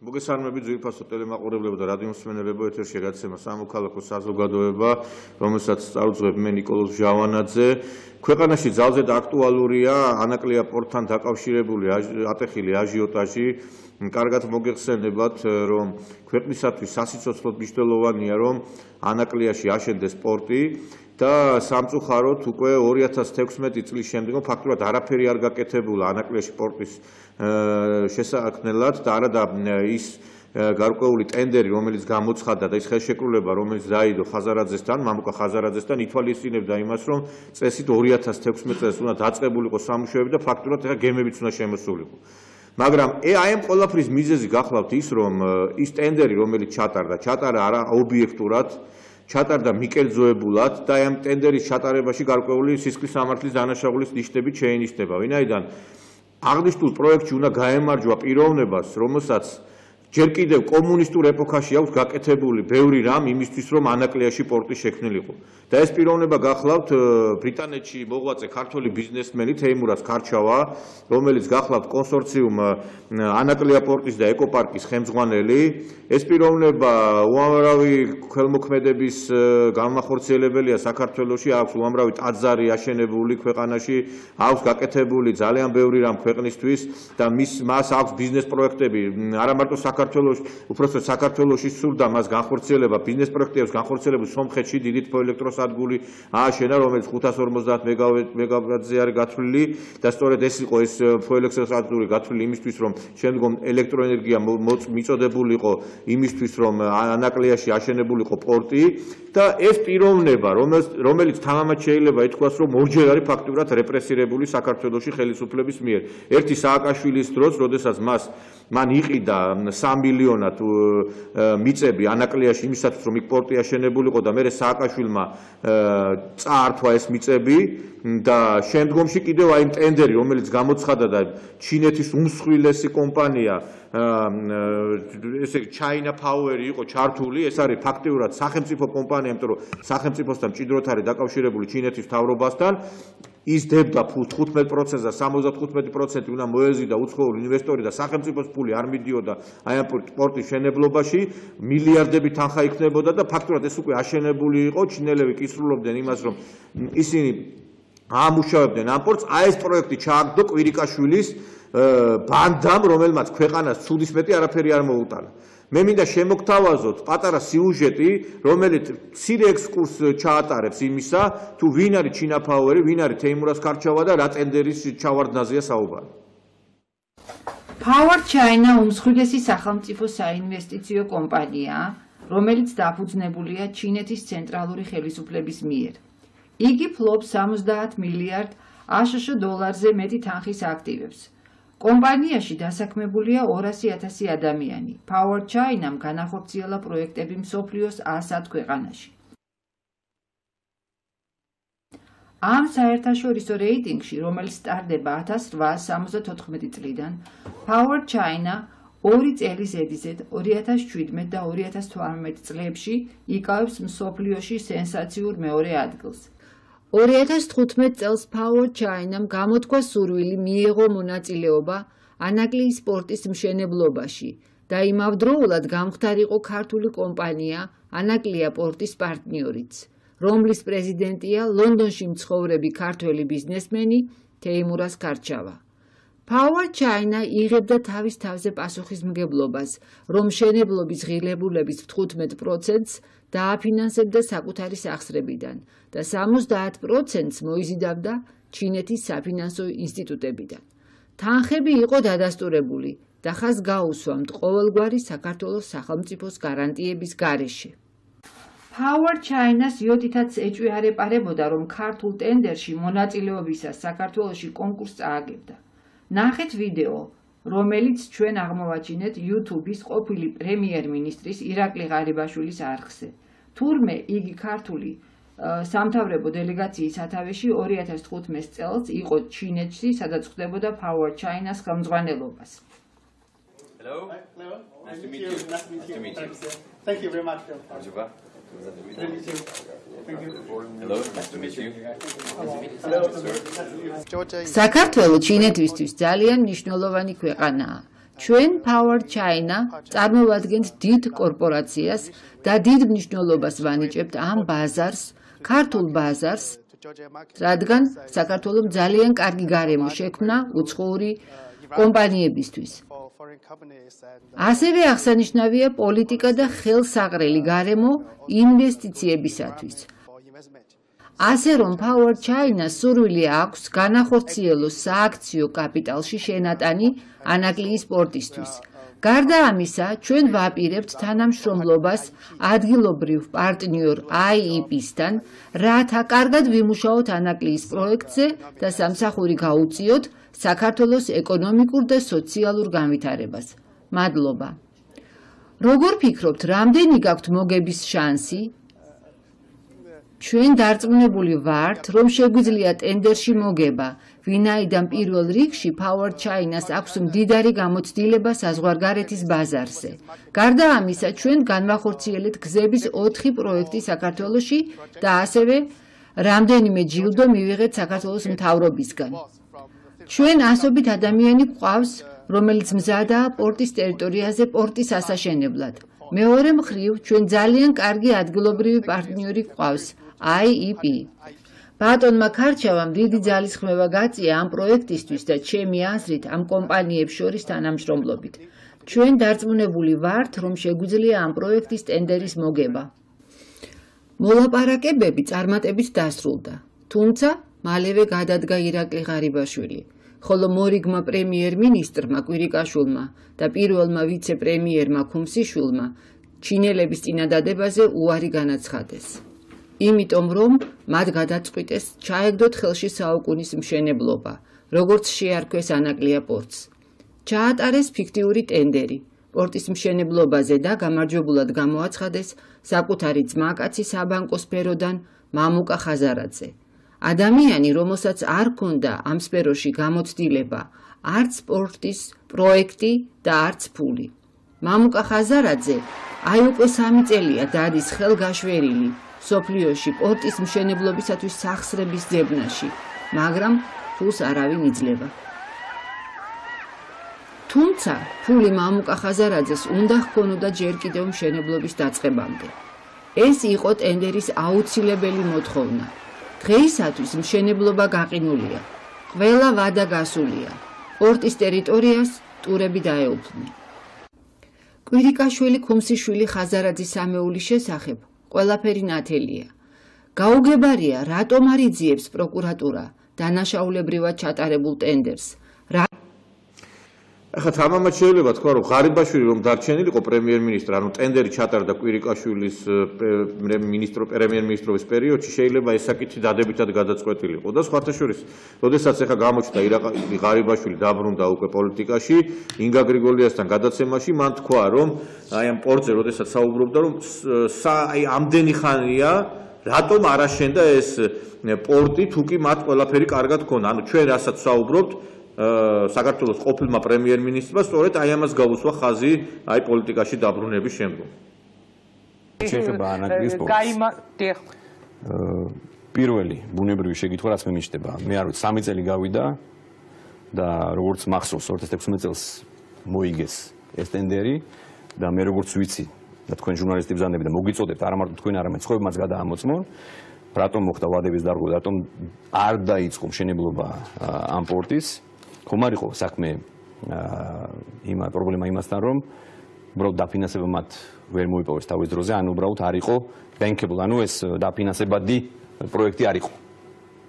მოგესალმებით ძვირფასო ტელემაყურებლებო და რადიო მსმენელებო, ეთერში გაცემა სამოქალაქო საზოგადოება, რომელსაც წარუძღვებ მე ნიკოლოზ ჟავანაძე. ქვეყანაში ძალზედ აქტუალურია ანაკლია პორტთან დაკავშირებული ატეხილი აჟიოტაჟი. კარგად მოგეხსენებათ, რომ ქვეყნისათვის სასიცოცხლოდ მნიშვნელოვანია, რომ ანაკლიაში აშენდეს პორტი და სამწუხაროდ უკვე 2016 წლის შემდგომ ფაქტურად არაფერი არ გაკეთებულა ანაკლიაში პორტის შესაქმნელად და არადა ის გარკვეული ტენდერი, რომელიც გამოცხადდა და ის ხელშეკრულება, რომელიც დაიდო ხაზარაძესთან, მამუკა ხაზარაძესთან, ითვალისწინებდა იმას, რომ წესით 2016 წელს უნდა დაწყებულიყო სამუშაოები და ფაქტურად ეხა გემებიც უნდა შემოსულიყო. მაგრამ აი ამ ყველაფრის მიზეზი გახლავთ ის, რომ ის ტენდერი, რომელიც ჩატარდა არა ობიექტურად, ჩატარდა მიკერძოებულად და ამ ტენდერის ჩატარებაში გარკვეული სისხლის სამართლის დანაშაულის ნიშნებით შეინიშნება. ვინაიდან აღნიშნულ პროექტში უნდა გაემარჯვა პიროვნებას, რომელსაც ჯერ კიდევ კომუნისტურ ეპოქაში აქვს გაკეთებული ბევრი რამ იმისთვის, რომ ანაკლიაში პორტი შექმნილიყო. და ეს პიროვნება გახლავთ ბრიტანეთში მოღვაწე ქართველი ბიზნესმენი თეიმურაზ ქარჩავა, რომელიც გახლავთ კონსორციუმ ანაკლია პორტის და ეკოპარკის ხელმძღვანელი. ეს პიროვნება უამრავი ქველმოქმედების განმახორციელებელია საქართველოში, აქვს უამრავი ტაძარი აშენებული ქვეყანაში, აქვს გაკეთებული ძალიან ბევრი რამ ქვეყნისთვის და მას აქვს ბიზნეს პროექტები, არა მარტო საქართველოში, უпростоოდ საქართველოში სურდა მას განხორციელება, ბიზნეს პროექტების განხორციელება სომხეთში დიდი თბოელექტროსადგური ააშენა, რომელიც 550 მეგავატზე არის გათვლილი და სწორედ ეს იყო ეს თბოელექტროსადგური გათვლილი იმისთვის, რომ შემდგომ ელექტროენერგია მიწოდებულიყო იმისთვის, რომ ანაკლიაში აშენებულიყო პორტი და ეს პიროვნება, რომელიც თამამად შეიძლება ითქვას, რომ ორჯერ არის ფაქტურად რეპრესირებული საქართველოში ხელისუფლების მიერ. ერთი სააკაშვილის დროს, როდესაც მან იყიდა 3 მილიონად მიწები ანაკლიაში იმისათვის, რომ იქ პორტი აშენებულიყო და მერე სააკაშვილმა წაართვა ეს მიწები და შემდგომში კიდევ აი ტენდერი, რომელიც გამოცხადა და ჩინეთის უმსხვილესი კომპანია ესე China Power იყო ჩართული, ეს არის ფაქტიურად სახელმწიფო კომპანია, იმიტომ რომ სახელმწიფოსთან მჭიდროდ არის დაკავშირებული ჩინეთის მთავრობასთან. ის დებდა 15%-ზე 75% უნდა მოეზიდა უცხოური ინვესტორი და სახელმწიფოს ფული არ მიდიოდა აი ამ პორტის შენებლობაში, მილიარდები თანხა იქნებოდა და ფაქტურად ეს უკვე აშენებული იყო. ჩინელები კისრულობდნენ იმას, რომ ისინი ამუშავებდნენ ამ პორტს. აი ეს პროექტი ჩააგდო კვირიკაშვილის ბანდამ, რომელმაც ქვეყანას ცუდის მეტი არაფერი არ მოუტანა. მე მინდა შემოგთავაზოთ პატარა სიუჟეტი, რომელიც მცირე ექსკურს ჩაატარებს იმისა, თუ ვინ არის China Power, ვინ არის თეიმურაზ ქარჩავა და რა ტენდერის ჩავარდნაზეა საუბარი. Power China უმსხვილესი სახელმწიფო საინვესტიციო კომპანიაა, რომელიც დაფუძნებულია ჩინეთის ცენტრალური ხელისუფლების მიერ. იგი ფლობს 70 მილიარდ აშშ დოლარზე მეტი თანხის აქტივებს. კომპანიაში დასაქმებულია 200,000 ადამიანი. Power China-მ განახორციელა პროექტები მსოფლიოს 100 ქვეყანაში. ამ საერთაშორისო რეიტინგში, რომელიც სტარდება 1874 წლიდან, Power China 2 წელი ზედიზედ 2017 და 2018 წლებში იკავებს მსოფლიოში სენსაციურ მეორე ადგილს. 2015 წელს Power China-მ გამოთქვა სურვილი მიიღო მონაწილეობა ანაკლიის პორტის მშენებლობაში და იმავდროულად გამხდარიყო ქართული კომპანია ანაკლია პორტის პარტნიორიც, რომლის პრეზიდენტია ლონდონში მცხოვრები ქართველი ბიზნესმენი თეიმურაზ ქარჩავა. Power China იღებდა თავის თავზე პასუხისმგებლობას, რომ მშენებლობის ღირებულების 15%-ს დააფინანსებდა საკუთარი სახსრებიდან და 70%-ს მოიზიდავდა ჩინეთის საფინანსო ინსტიტუტებიდან. თანხები იყო დადასტურებული და ხაზ გაუსვამთ ყოველგვარი საქართველოს სახელმწიფოს გარანტიების გარეშე. Power China-ს იოდითაც ეჭვიარეპარებოდა, რომ ქართულ ტენდერში მონაწილეობისას საქართველოში კონკურსს წააგებდა. ნახეთ ვიდეო, რომელიც ჩვენ აღმოვაჩინეთ YouTube-ის ყოფილი პრემიერ-მინისტრის ირაკლი ღარიბაშვილის არხზე. თურმე იგი ქართული სამთავრებო დელეგაციის სათავეში 2015 წელს იყო ჩინეთში, სადაც ხდებოდა Power China-ს ხელმძღვანელობას. Hello. Nice to meet you. Nice to meet you. Thank you very much. Hello, nice to meet you. საქართველო ჩინეთისთვის ძალიან მნიშვნელოვანი ქვეყანაა. ჩვენ Power China წარმოვადგენთ დიდ კორპორაციას და დიდ მნიშვნელობას ვანიჭებთ ამ ბაზარს, ქართულ ბაზარს, რადგან საქართველოს ძალიან კარგი გარემო შექმნა უცხოური კომპანიებისთვის. ასევე აღსანიშნავია პოლიტიკა და ხელსაყრელი გარემო ინვესტიციებისათვის. ასე რომ Power China სურვილი აქვს განახორციელოს სააქციო კაპიტალში შენატანი ანაკლიის პორტისთვის. გარდა ამისა, ჩვენ ვაპირებთ თანამშრომლობას ადგილობრივ პარტნიორ IEP-სთან, რათა კარგად ვიმუშაოთ ანაკლიის პროექტზე და სამსახური გაუწიოთ საქართველოს ეკონომიკურ და სოციალურ განვითარებას. მადლობა. როგორ ფიქრობთ, რამდენი გაქვთ მოგების შანსი? ჩვენ დარწმუნებული ვართ, რომ შეგვიძლია ტენდერში მოგება, ვინაიდან პირველ რიგში Power China-ს აქვს მდიდარი გამოცდილება საზღვარგარეთის ბაზარზე. გარდა ამისა, ჩვენ განვახორციელებთ გზების 4 პროექტი საქართველოში და ასევე რამდენიმე ჯილდო მივიღეთ საქართველოს მთავრობისგან. ჩვენ ასობით ადამიანი გვყავს, რომელიც მზადაა პორტის ტერიტორიაზე პორტის ასაშენებლად. მეორე მხრივ, ჩვენ ძალიან კარგი ადგილობრივი პარტნიორი გვყავს, IEP. ბატონმა ქარჩავამ დიდი ძალისხმევა გაწია ამ პროექტისთვის და ჩემი აზრით ამ კომპანიებს შორის თანამშრომლობით. ჩვენ დარწმუნებული ვართ, რომ შეგვიძლია ამ პროექტის ტენდერის მოგება. მოლაპარაკებები წარმატებით დასრულდა, თუმცა მალევე გადადგა ირაკლი ღარიბაშვილი, ხოლო მორიგმა პრემიერ-მინისტრმა კვირიკაშვილმა და პირველმა ვიცე-პრემიერმა ქუმსიშვილმა ჩინელების წინადადებაზე უარი განაცხადეს. იმიტომ რომ მათ გადაწყვიტეს ჩაეგდოთ ხელში საუკუნის მშენებლობა, როგორც შეარქვეს ანაკლია პორტს. ჩაატარეს ფიქტიური ტენდერი პორტის მშენებლობაზე და გამარჯვებულად გამოაცხადეს საკუთარი ძმაკაცი საბანკო სფეროდან მამუკა ხაზარაძე. ადამიანი, რომელსაც არ ჰქონდა ამ სფეროში გამოცდილება, არც პორტის პროექტი და არც ფული. მამუკა ხაზარაძე აი უკვე 3 წელია დადის ხელგაშვერილი სოფლიოში პორტის მშენებლობისათვის სახსრების ძებნაში, მაგრამ ფულს არავინ იძლევა. თუმცა ფული მამუკა ხაზარაძეს უნდა ჰქონოდა ჯერ კიდევ მშენებლობის დაწყებამდე. ეს იყო ტენდერის აუცილებელი მოთხოვნა. დღეისათვის მშენებლობა გაყინულია. ყველა ვადა გასულია. პორტის ტერიტორიას ტურები დაეუფლნენ. კვირიკაშვილი, ქუმსიშვილი, ხაზარაძის სამეულის შესახებ ყველაფერი ნათელია. გაუგებარია, რატომ არ იძიებს პროკურატურა დანაშაულებრივად ჩატარებულ ტენდერს. ახლა თამამად შეიძლება თქვა, რომ ღარიბაშვილი რომ დარჩენილიყო პრემიერ-მინისტრი, ანუ ტენდერი ჩატარდა კვირიკაშვილის პრემიერ-მინისტრობის პერიოდში, შეიძლება ეს საკითხი დადებითად გადაწყვეტილიყო და სხვათა შორის, როდესაც ახლა გამოჩნდა ირაკლი ღარიბაშვილი დაბრუნდა უკვე პოლიტიკაში, ინგა გრიგოლიასთან გადაცემაში, მან თქვა, რომ აი ამ პორტზე, როდესაც საუბრობდა, რომ აი ამდენი ხანია, რატომ არ აშენდა ეს პორტი, თუ კი მათ ყველაფერი კარგად ქონდა. ანუ ჩვენ რასაც საუბრობთ, საქართველოს ყოფილმა პრემიერ-მინისტრმა სწორედ აი ამას გაუსვა ხაზი აი პოლიტიკაში დაბრუნების შემდგომ. შეიძლება ანაკლის პირველი ბუნებრივი შეკითხვა რაც მე მიჩნდება, მე არ ვიცი 3 წელი გავიდა და როგორც მახსოვს 2016 წელს მოიგეს ეს ტენდერი და მე როგორც ვიცი და თქვენ ჟურნალისტები ბრძანდები და მოგიწოდებთ არა მარტო თქვენ არამედ სხვებმაც გადაამოწმონ რატომ მოხდა ვადების დარღვევა, რატომ არ დაიწყო მშენებლობა ამ პორტის. ხომ არ იყო საქმე პრობლემა იმასთან, რომ უბრალოდ დაფინანსება მათ ვერ მოიპოვეს თავის დროზე, ან უბრალოდ არ იყო bankable, ანუ ეს დაფინანსებადი პროექტი არ იყო.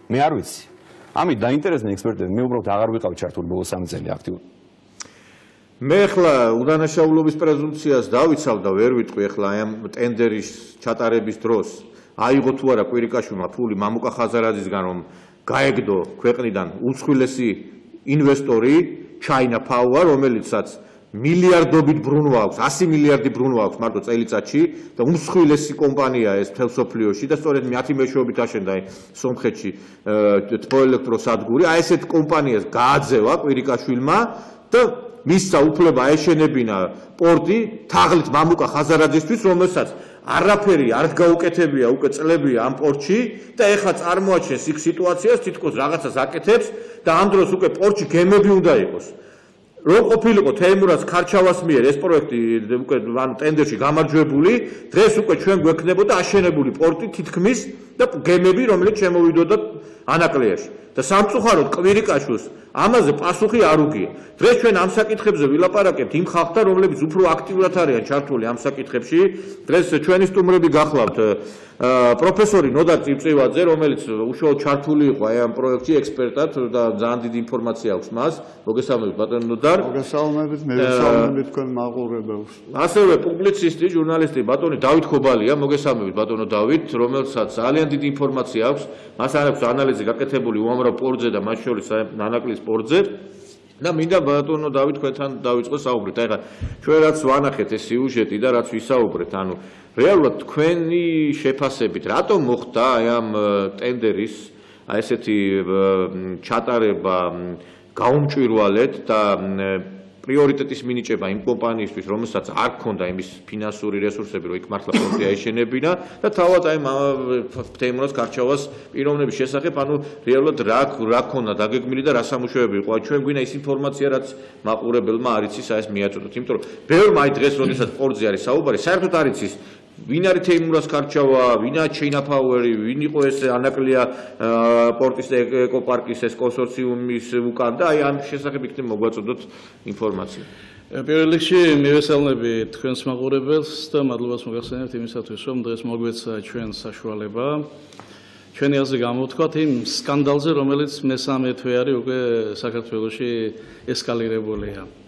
მე არ ვიცი. ამით დაინტერესდნენ ექსპერტები, მე უბრალოდ აღარ ვიყავ ჩართული ბოლო 3 წელი აქტიურად. მე ახლა უდანაშაულობის პრეზუმპციას დავიცავ და ვერ ვიტყვი ახლა აი ამ ტენდერის ჩატარების დროს აიღო თუ არა კვირიკაშვილმა ფული მამუკა ხაზარაძისგან, რომ გაეგდო ქვეყნიდან უცხოელესი ინვესტორი China Power, რომელიცაც მილიარდობით ბრუნვა აქვს, 100 მილიარდი ბრუნვა აქვს მარტო წელიწადში და უმსხვილესი კომპანია ეს მთელ სოფლიოში და სწორედ 10 მეშვეობით აშენდა სომხეთში თბოელექტროსადგური. აი ესეთ კომპანიას გააძევა კვირიკაშვილმა და მისცა უფლება ეშენებინა პორტი თაღლით მამუკა ხაზარაძისთვის, რომელსაც არაფერი არ გაუკეთებია უკვე წლებია ამ პორტში და ეხლა წარმოაჩენს იქ სიტუაციას, თითქოს რაღაცას აკეთებს და ამ დროს უკვე პორტში გემები უნდა იყოს. რომ ყოფილიყო თეიმურაზ ქარჩავას მიერ ეს პროექტი უკვე ანუ ტენდერში გამარჯვებული, დღეს უკვე ჩვენ გვექნებოდა აშენებული პორტი თითქმის და გემები, რომელიც შემოვიდოდა ანაკლიაში. და სამწუხაროდ კვირიკაშვილს ამაზე პასუხი არ უგია. დღეს ჩვენ ამ საკითხებზე ვილაპარაკებთ იმ ხალხთან, რომლებიც უფრო აქტიურად არიან ჩართული ამ საკითხებში. დღეს ჩვენი სტუმრები გახლავთ პროფესორი ნოდარ წივწივაძე, რომელიც უშუალოდ ჩართული იყო აი ამ პროექტში ექსპერტად და ძალიან დიდი ინფორმაცია აქვს მას. მოგესალმებით ბატონო ნოდარ. მოგესალმებით, მე ვესალმები თქვენ მაყურებელს. ასევე პუბლიცისტი, ჟურნალისტი ბატონი დავით ხობალია, მოგესალმებით ბატონო დავით, რომელსაც ძალიან დიდი ინფორმაცია აქვს. მას აქვს ანალიზი გაკეთებული უამრავ პორტზე და მათ შორის ანაკლის პორტზე. და მინდა ბატონო დავით თქვენთან დავიწყო საუბრით. აი ხა ჩვენ რაც ვანახეთ ეს სიუჟეტი და რაც ვისაუბრეთ, ანუ რეალურად თქვენი შეფასებით რატომ მოხდა აი ამ ტენდერის აი ესეთი ჩატარება გაუმჭვირვალედ და პრიორიტეტის მინიჭება იმ კომპანიისთვის, რომელსაც არ ჰქონდა იმის ფინანსური რესურსები, რომ იქ მართლა პორტი აეშენებინა და თავად აი თეიმურაზ ქარჩავას პიროვნების შესახებ, ანუ რეალურად რა ქონდა დაგეგმილი და რა სამუშაოები იყო. ჩვენ გვინდა ის ინფორმაცია, რაც მაყურებელმა არ იცის, აი ეს მიაწოდოთ, იმიტომ რომ ბევრმა აი დღეს როდესაც პორტზე არის საუბარი, საერთოდ არ იცის ვინ არის თეიმურაზ ქარჩავა, ვინა ჩეინა ფაუერი, ვინ იყო ეს ანაკლია პორტის და ეკოპარკის ეს კონსორციუმის უკან და აი ამ შესახებ იქნებ მოგვაწოდოთ ინფორმაცია. პირველ რიგში მივესალმები თქვენს მაყურებელს და მადლობას მოგახსენებთ იმისათვის, რომ დღეს მოგვეცა ჩვენ საშუალება ჩვენი აზრი გამოვთქვათ იმ სკანდალზე, რომელიც მესამე თვე არის უკვე საქართველოში ესკალირებულია.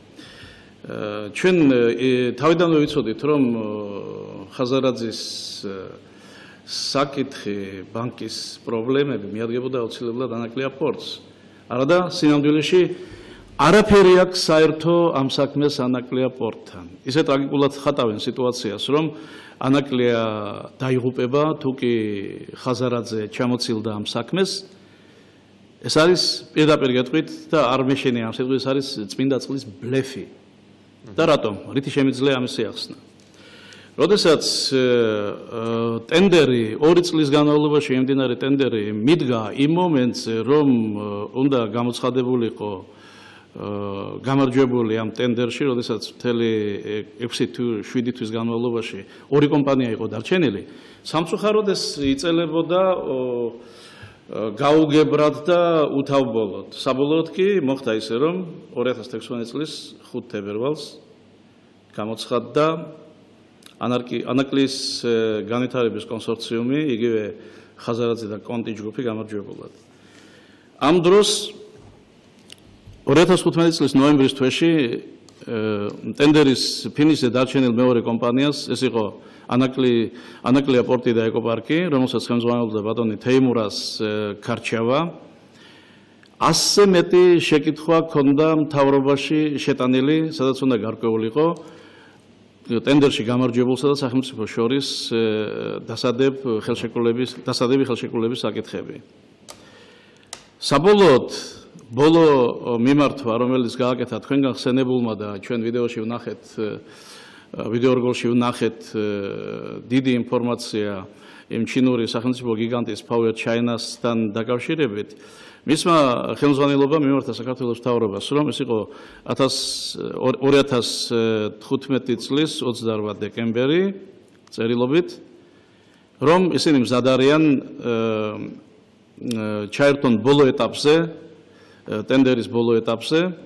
ჩვენ თავიდანვე ვიცოდით, რომ ხაზარაძის საკითხი, ბანკის პრობლემები მიადგებოდა აუცილებლად ანაკლია პორტს. არადა სინამდვილეში არაფერი აქვს საერთო ამ საქმეს ანაკლია პორტთან. ისე ტრაგიკულად ხატავენ სიტუაციას, რომ ანაკლია დაიღუპება, თუ კი ხაზარაძე ჩამოცილდა ამ საქმეს. ეს არის პირდაპირ გეტყვით და არ მეშენია ამ სიტყვის, ეს არის წმინდა წყლის ბლეფი. და რატომ? რითი შემიძლია ამის ახსნა? როდესაც ტენდერი 2 წლის განმავლობაში იმდინარე ტენდერი მიდგა იმ მომენტზე, რომ უნდა გამოცხადებულიყო გამარჯვებული ამ ტენდერში, როდესაც მთელი 6 თუ 7 თვის განმავლობაში 2 კომპანია იყო დარჩენილი, სამწუხაროდ ეს იწელებოდა გაუგებრად და უთავბოლოდ. საბოლოოდ კი მოხდა ისე, რომ 2016 წლის 5 თებერვალს გამოცხადდა ანაკლის განვითარების კონსორციუმი, იგივე ხაზარაძე და კონტი ჯგუფი გამარჯვებულად. ამ დროს 2015 წლის ნოემბრის თვეში ტენდერის ფინისზე დარჩენილ მეორე კომპანიას, ეს იყო ანაკლია პორტი და ეკოპარკი, რომელსაც ხელმძღვანელობდა ბატონი თეიმურაზ ქარჩავა, 100-ზე მეტი შეკითხვა ჰქონდა მთავრობაში შეტანილი, სადაც უნდა გარკვეულიყო ტენდერში გამარჯვებულსა და სახელმწიფოს შორის დასადები ხელშეკრულების საკითხები. საბოლოოდ ბოლო მიმართვა, რომელიც გააკეთა თქვენგან ხსენებულმა და ჩვენ ვიდეორგოლში ვნახეთ დიდი ინფორმაცია იმ ჩინური სახელმწიფო გიგანტის Power China-სთან დაკავშირებით, მისმა ხელმძღვანელობამ მიმართა საქართველოს მთავრობას, რომ ეს იყო 2015 წლის 28 დეკემბერი წერილობით, რომ ისინი მზად არიან ჩაერთონ ბოლო ეტაპზე, ტენდერის ბოლო ეტაპზე,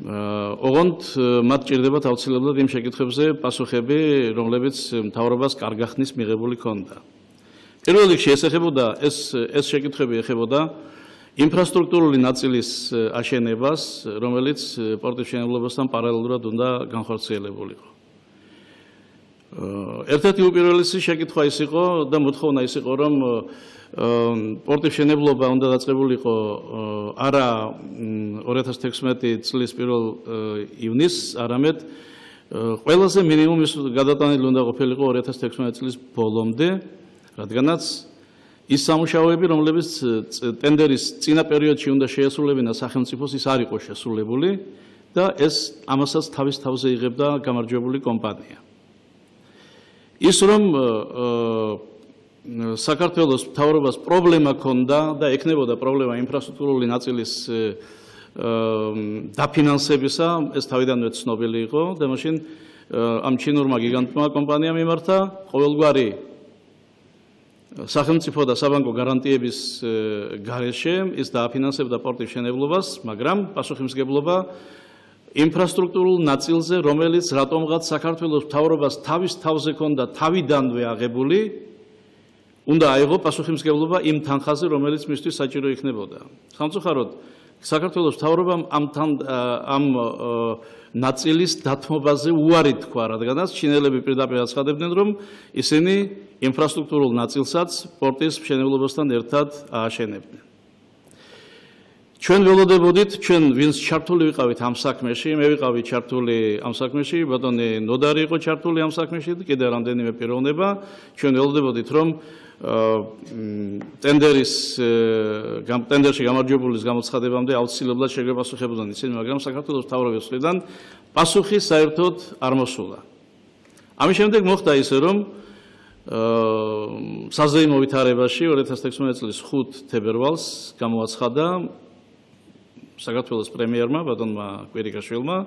ოღონდ მათ ჭირდებათ აუცილებლად იმ შეკითხვებზე პასუხები, რომლებიც მთავრობას კარგახნის მიღებული ჰქონდა. პირველ რიგში ეს შეკითხვები ეხებოდა ინფრასტრუქტურული ნაწილის აშენებას, რომელიც პორტის მშენებლობასთან პარალელურად უნდა განხორციელებულიყო. ერთ-ერთი უპირველესი შეკითხვა ის იყო და მოთხოვნა ის იყო, რომ პორტის მშენებლობა უნდა დაწყებულიყო არა 2016 წლის 1 ივნისს, არამედ ყველაზე მინიმუმ ის გადატანილი უნდა ყოფილიყო 2016 წლის ბოლომდე, რადგანაც ის სამუშაოები, რომლებიც ტენდერის წინა პერიოდში უნდა შეესრულებინა სახელმწიფოს, ის არ იყო შესრულებული და ეს ამასაც თავის თავზე იღებდა გამარჯვებული კომპანია. ის რომ საქართველოს მთავრობას პრობლემა ჰქონდა და ექნებოდა პრობლემა ინფრასტრუქტურული ნაწილის დაფინანსებისა ეს თავიდანვე ცნობილი იყო და მაშინ ამ ჩინურმა გიგანტმა კომპანიამ იმართა ყოველგვარი სახელმწიფო და საბანკო გარანტიების გარეშე ის დააფინანსებდა პორტის მშენებლობას, მაგრამ პასუხისმგებლობა ინფრასტრუქტურულ ნაწილზე, რომელიც რატომღაც საქართველოს მთავრობას თავის თავზე ჰქონდა თავიდანვე აღებული, უნდა აიღო პასუხისმგებლობა იმ თანხაზე, რომელიც მისთვის საჭირო იქნებოდა. სამწუხაროდ, საქართველოს მთავრობამ ამ ნაწილის დათმობაზე უარი თქვა, რადგანაც ჩინელები პირდაპირ აცხადებდნენ, რომ ისინი ინფრასტრუქტურულ ნაწილსაც პორტის მშენებლობასთან ერთად ააშენებდნენ. ჩვენ ველოდებოდით, ჩვენ ვინც ჩართული ვიყავით ამ საქმეში, მე ვიყავი ჩართული ამ საქმეში, ბატონი ნოდარი იყო ჩართული ამ საქმეში, კიდევ რამდენიმე პიროვნება, ჩვენ ველოდებოდით, რომ ტენდერში გამარჯვებულის გამოცხადებამდე აუცილებლად შეგება პასუხებოდნენ ისინი, მაგრამ საქართველოს მთავრობის მხრიდან პასუხი საერთოდ არ მოსულა. ამის შემდეგ მოხდა ისე, რომ საზეიმო ვითარებაში 2016 წლის 5 თებერვალს გამოაცხადა საქართველოს პრემიერმა ბატონმა კვირიკაშვილმა,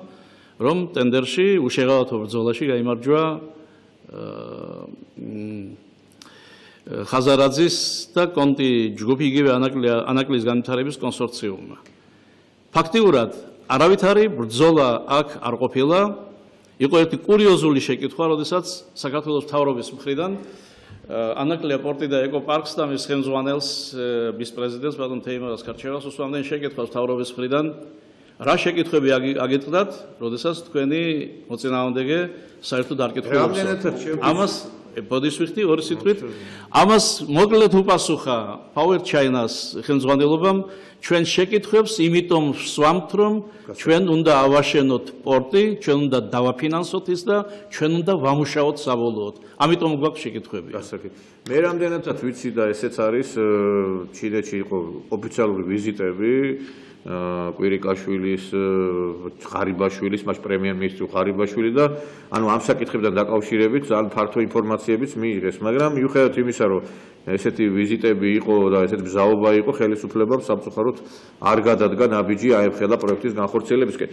რომ ტენდერში უშეღავათო ბრძოლაში გაიმარჯვა ხაზარაძის და კონტი ჯგუფი იგივე ანაკლის განვითარების კონსორციუმმა. ფაქტიურად არავითარი ბრძოლა აქ არ ყოფილა. იყო ერთი კურიოზული შეკითხვა, როდესაც საქართველოს მთავრობის მხრიდან ანაკლია პორტი და ეკოპარკს და მის ხელმძღვანელს, მის პრეზიდენტს ბატონ თეიმურაზ ქარჩევას უსვამდნენ შეკითხვას მთავრობის მხრიდან, რა შეკითხვები აგეწყდათ, როდესაც თქვენი მოწინააღმდეგე საერთოდ არ კითხულობს. ამას ბოდის ვიხდი ორი სიტყვით. ამას მოკლედ უპასუხა Power China-ს ხელმძღვანელობამ, ჩვენ შეკითხვებს იმიტომ ვსვამთ, რომ ჩვენ უნდა ავაშენოთ პორტი, ჩვენ უნდა დავაფინანსოთ ის და ჩვენ უნდა ვამუშაოთ საბოლოოდ. ამიტომ გვაქვს შეკითხვები. გასაგები. მე რამდენადაც ვიცი და ესეც არის ჩინეთში იყო ოფიციალური ვიზიტები კვირიკაშვილის, ღარიბაშვილის, მას პრემიერ-მინისტრი ღარიბაშვილი და ანუ ამ საკითხებთან დაკავშირებით ძალიან ფართო ინფორმაციებიც მიიღეს, მაგრამ მიუხედავად იმისა, რომ ესეთი ვიზიტები იყო და ესეთი მზაობა იყო, ხელისუფლებამ სამწუხაროდ არ გადადგა ნაბიჯი აემხელა პროექტის განხორციელებისკენ.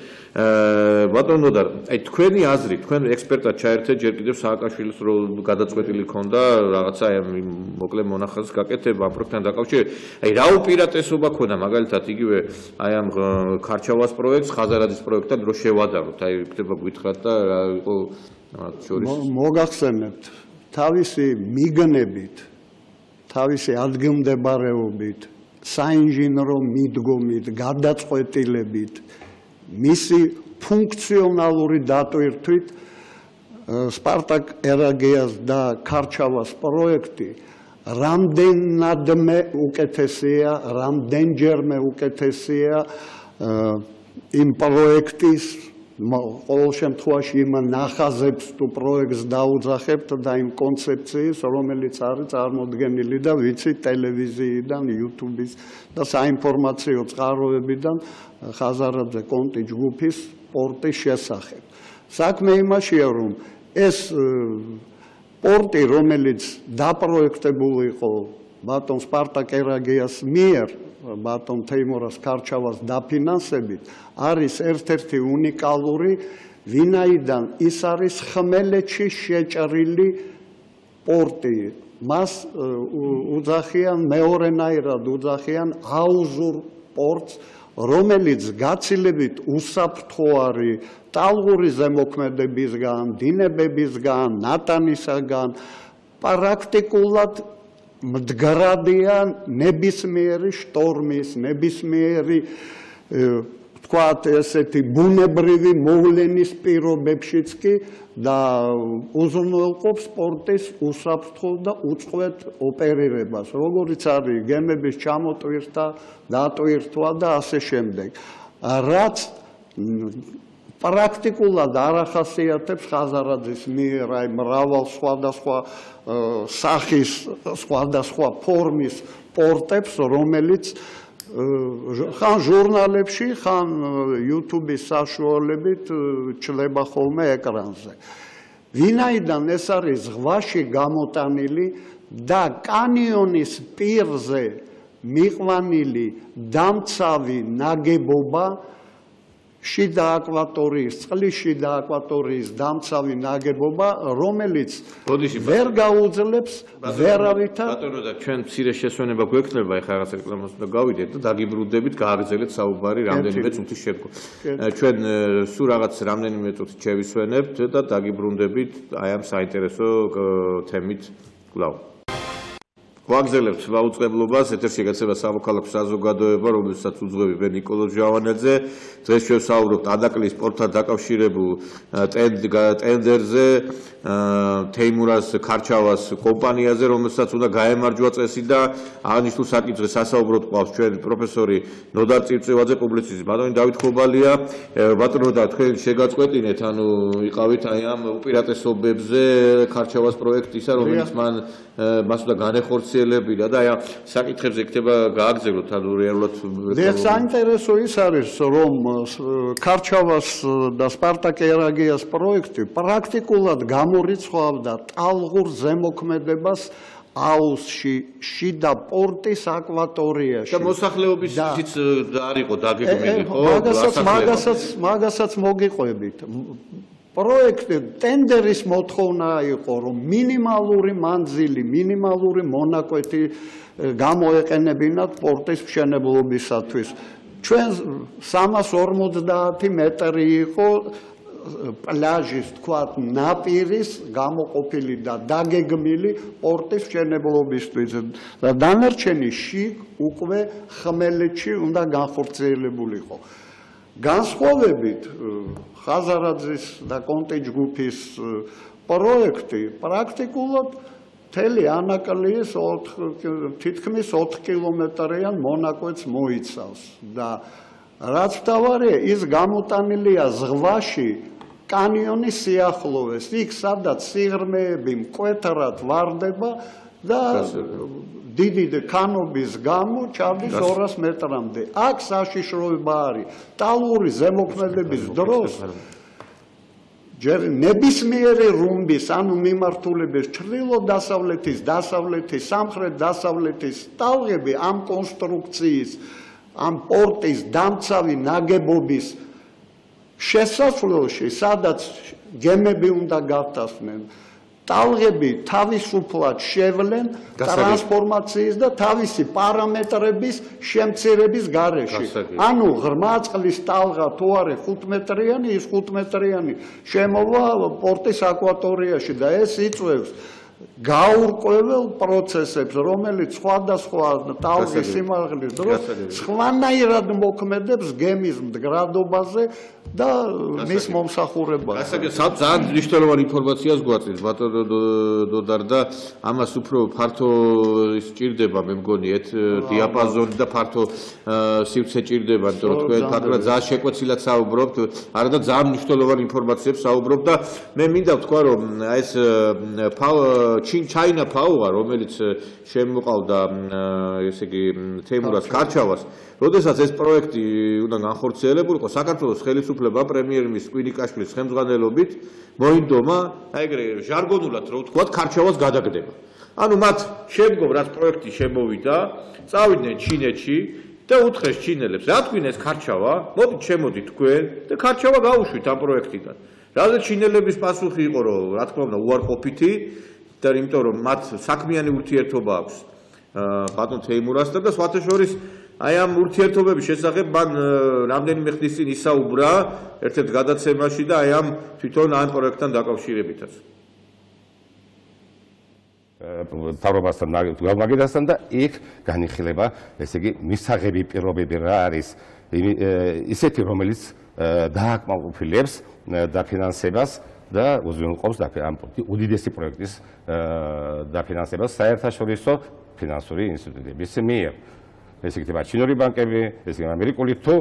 ბატონ ნოდარ, აი თქვენი აზრით, თქვენ ექსპერტად ჩაერთეთ ჯერ კიდევ სააკაშვილის რო გადაწყვეტილი ქონდა რაღაცა მოკლე მონახაზის გაკეთება ამ პროექტთან დაკავშირებით. აი რა უპირატესობა ქონდა მაგალითად იგივე აი ამ ქარჩავას პროექტს ხაზარაძის პროექტთან რო შევადაროთ, აი ხდება გითხრათ და რა იყო შორის მოგახსენებთ თავისი მიგნებით, თავისი ადგილმდებარეობით, საინჟინრო მიდგომით, გადაწყვეტილებით, მისი ფუნქციონალური დატვირთვით სპარტაკ ერაგეას და ქარჩავას პროექტი რამდენადმე უკეთესია, რამდენჯერმე უკეთესია იმ პროექტის ყოველ შემთხვევაში იმ ნახაზებს თუ პროექტს დაუძახებთ და იმ კონცეფციის, რომელიც არის წარმოდგენილი და ვიცით ტელევიზიიდან, YouTube-ის და საინფორმაციო წყაროებიდან ხაზარაძე კონტი ჯგუფის პორტის შესახებ. საქმე იმაშია, რომ ეს პორტი, რომელიც დაპროექტებული იყო ბატონ სპარტაკ ერაგეას მიერ, ბატონ თეიმურაზ ქარჩავას დაფინანსებით, არის ერთ-ერთი უნიკალური, ვინაიდან ის არის ხმელეთში შეჭრილი პორტი. მას უძახიან მეორენაირად უძახიან აუზურ პორტს, რომელიც გაცილებით უსაფრთხო არის ტალღური ზემოქმედებისგან, დინებებისგან, ნატანისაგან, პრაქტიკულად მდგრადია ნებისმიერი შტორმის, ნებისმიერი თქვათ ესეთი ბუნებრივი მოვლენის პირობებშიც კი და უზრუნველყოფს სპორტის უსაფრთხო და უწყვეტ ოპერირებას, როგორიც არის გემების ჩამოტვირთა, დატვირთვა და ასე შემდეგ. რაც პრაქტიკულად არ ახასიათებს ხაზარაძის მიერ აი მრავალ სხვადასხვა სახის, სხვადასხვა ფორმის პორტებს, რომელიც ხან ჟურნალებში, ხან YouTube-ის საშუალებით ჩლება ხოლმე ეკრანზე. ვინაიდან ეს არის ზღვაში გამოტანილი და კანიონის პირზე მიყვანილი დამცავი ნაგებობა შიდა აკვატორიის, წყლის შიდა აკვატორიის დამცავი ნაგებობა, რომელიც ვერ გაუძლებს ვერავითარ. ბატონო და ჩვენ მცირე შესვენება გვექნება, ეხლა რაღაც რეკლამას უნდა გავიდეთ და დაგიბრუნდებით, გააგრძელეთ საუბარი რამდენიმე წუთის შემდგომ. ჩვენ სულ რაღაც რამდენიმე წუთი შევისვენებთ და დაგიბრუნდებით აი ამ საინტერესო თემით კვლავ. ვაგზელებთ მაუწყებლობას, ეთერში გაცემა სამოქალაქო საზოგადოება, რომელსაც უძღვები მე ნიკოლოზ ჟავანაძე. დღეს შევსაუბრობთ ადაკლის სპორტთან დაკავშირებულ ტენდერზე, თეიმურას ქარჩავას კომპანიაზე, რომელსაც უნდა გაემარჯვა წესი და აღნიშნულ საკითხზე სასაუბროდ ყავს ჩვენ პროფესორი ნოდარ წივწივაძე, პუბლიცისტი ბატონი დავით ხობალია. ბატონო და თქვენ შეგაწყვეტინეთ, ანუ იყავით აი ამ უპირატესობებზე ქარჩავას პროექტისა, რომელიც მას უნდა განეხორციელებინა და აი ამ საკითხებზე იქნება გააგრძელოთ, ანუ რეალურად საინტერესო ის არის, რომ ქარჩავას და სპარტაკ ერაგიას პროექტი პრაქტიკულად გამორიცხავდა ტალღურ ზემოქმედებას აუზში, შიდა პორტის აკვატორიაში. და მოსახლეობისიც არ იყო დაგეგმილი, ხო? მაგასაც მოგიყვებით. პროექტი ტენდერის მოთხოვნა იყო, რომ მინიმალური მანძილი, მინიმალური მონაკვეთი გამოეყენებინათ პორტის მშენებლობისათვის. ჩვენ 350 მეტრი იყო პლაჟის, თქვათ, ნაპირის გამოყოფილი და დაგეგმილი პორტის მშენებლობისთვის და დანარჩენი შიგ უკვე ხმელეთში უნდა განხორციელებულიყო. განსხვავებით ხაზარაძის და კონტე ჯგუფის პროექტი პრაქტიკულად მთელი ანაკლიის თითქმის 4 კილომეტრიან მონაკვეთს მოიცავს და რაც მთავარია, ის გამოტანილია ზღვაში კანიონის სიახლოვეს, იქ სადაც სიღრმეები მკვეთრად ვარდება და დიდი ქანობის გამო ჩავდის 200 მეტრამდე. აქ საშიშროება არის ტალღური ზემოქმედების დროს ჯერ ნებისმიერი რუმბის, ანუ მიმართულების ჩრდილო-დასავლეთის, დასავლეთის, სამხრეთ-დასავლეთის ტალღები ამ კონსტრუქციის, ამ პორტის დამცავი ნაგებობის შესასვლელში, სადაც გემები უნდა გათასნენ, ტალღები თავისუფლად შევლენ ტრანსფორმაციის და თავისი პარამეტრების შემცირების გარეშე. ანუ ღრმა წყლის ტალღა თუ არის 5 მეტრიანი, ის 5 მეტრიანი შემოვა პორტის აკვატორიაში და ეს იწვევს გაურკვეველ პროცესებს, რომელიც სხვადასხვა ტალღის სიმაღლის დროს სხვანაირად მოქმედებს გემის მდგრადობაზე და მის მომსახურებაზე. ასაკი ძალიან მნიშვნელოვანი ინფორმაციას გვაწვდის ბატონო დოდარ და ამას უფრო ფართო სჭირდება, მე მგონი, დიაპაზონი და ფართო სივრცე ჭირდება, იმიტომ რომ თქვენ ფაქტობრივად ძალიან შეკვეცილად საუბრობთ, არა და ძალიან მნიშვნელოვანი ინფორმაციებს საუბრობთ და მე მინდა ვთქვა, რომ ეს ჩაინა ფაუღა, რომელიც შემოყავდა, ესე იგი, თეიმურას ქარჩავას, როდესაც ეს პროექტი უნდა განხორციელებულიყო, საქართველოს ხელისუფლება პრემიერ-მინისტრის კვინიკაშვილის ხელმძღვანელობით მოინდომა, აი ეგრე ჟარგონულად რო ვთქვათ, ქარჩავას გადაგდება. ანუ მათ შემდგომ რაც პროექტი შემოვიდა, წავიდნენ ჩინეთში და უთხრეს ჩინელებს, რა თქვენ ეს ქარჩავა? მოდით შემოდით თქვენ და ქარჩავა გაუშვით ამ პროექტიდან. რადგან ჩინელების პასუხი იყო, რომ რა თქმა უნდა უარყოფითი და იმიტომ რომ მათ საქმიანი ურთიერთობა აქვს ბატონ თეიმურასთან და სხვათა შორის აი ამ ურთიერთობების შესახებ მან რამდენიმე ხნის წინ ისაუბრა ერთ-ერთ გადაცემაში და აი ამ თვითონ ამ პროექტთან დაკავშირებითაც. თავრობასთან მაგიდასთან და იქ განიხილება, ესე იგი, მისაღები პირობები რა არის ისეთი, რომელიც დააკმაყოფილებს დაფინანსებას და უზრუნველყოფს ამ უდიდესი პროექტის დაფინანსებას საერთაშორისო ფინანსური ინსტიტუტების მიერ. ეს იქნება ჩინური ბანკები, ეს იქნება ამერიკული თუ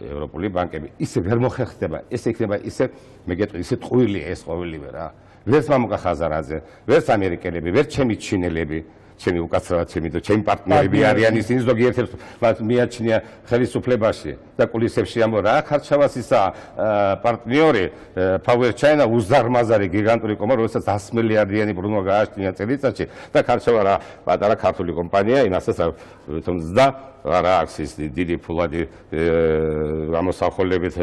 ევროპული ბანკები. ისე ვერ მოხერხდება, ეს იქნება ისე, მე გეტყვი, ისე ტყუილია ეს ყოველივე რა. ვერც მამუკა ხაზარაძე, ვერც ამერიკელები, ვერც ჩემი ჩინელები ჩემი უკაცრავად ჩემი პარტნიორები არიან ისინი ზოგიერთებს მათ მიაჩნია ხელისუფლებაში და კულისებში ამბობ რა ხარჩავას ისა პარტნიორი Power China უზარმაზარი გიგანტური კომპანია რომელსაც 100 მილიარდიანი ბრუნვა გააჩნია წელიწადში და ხარჩავა რა პატარა ქართული კომპანია იმასაც თუმცა რა აქვს ის დიდი ფულადი ამოსახულებით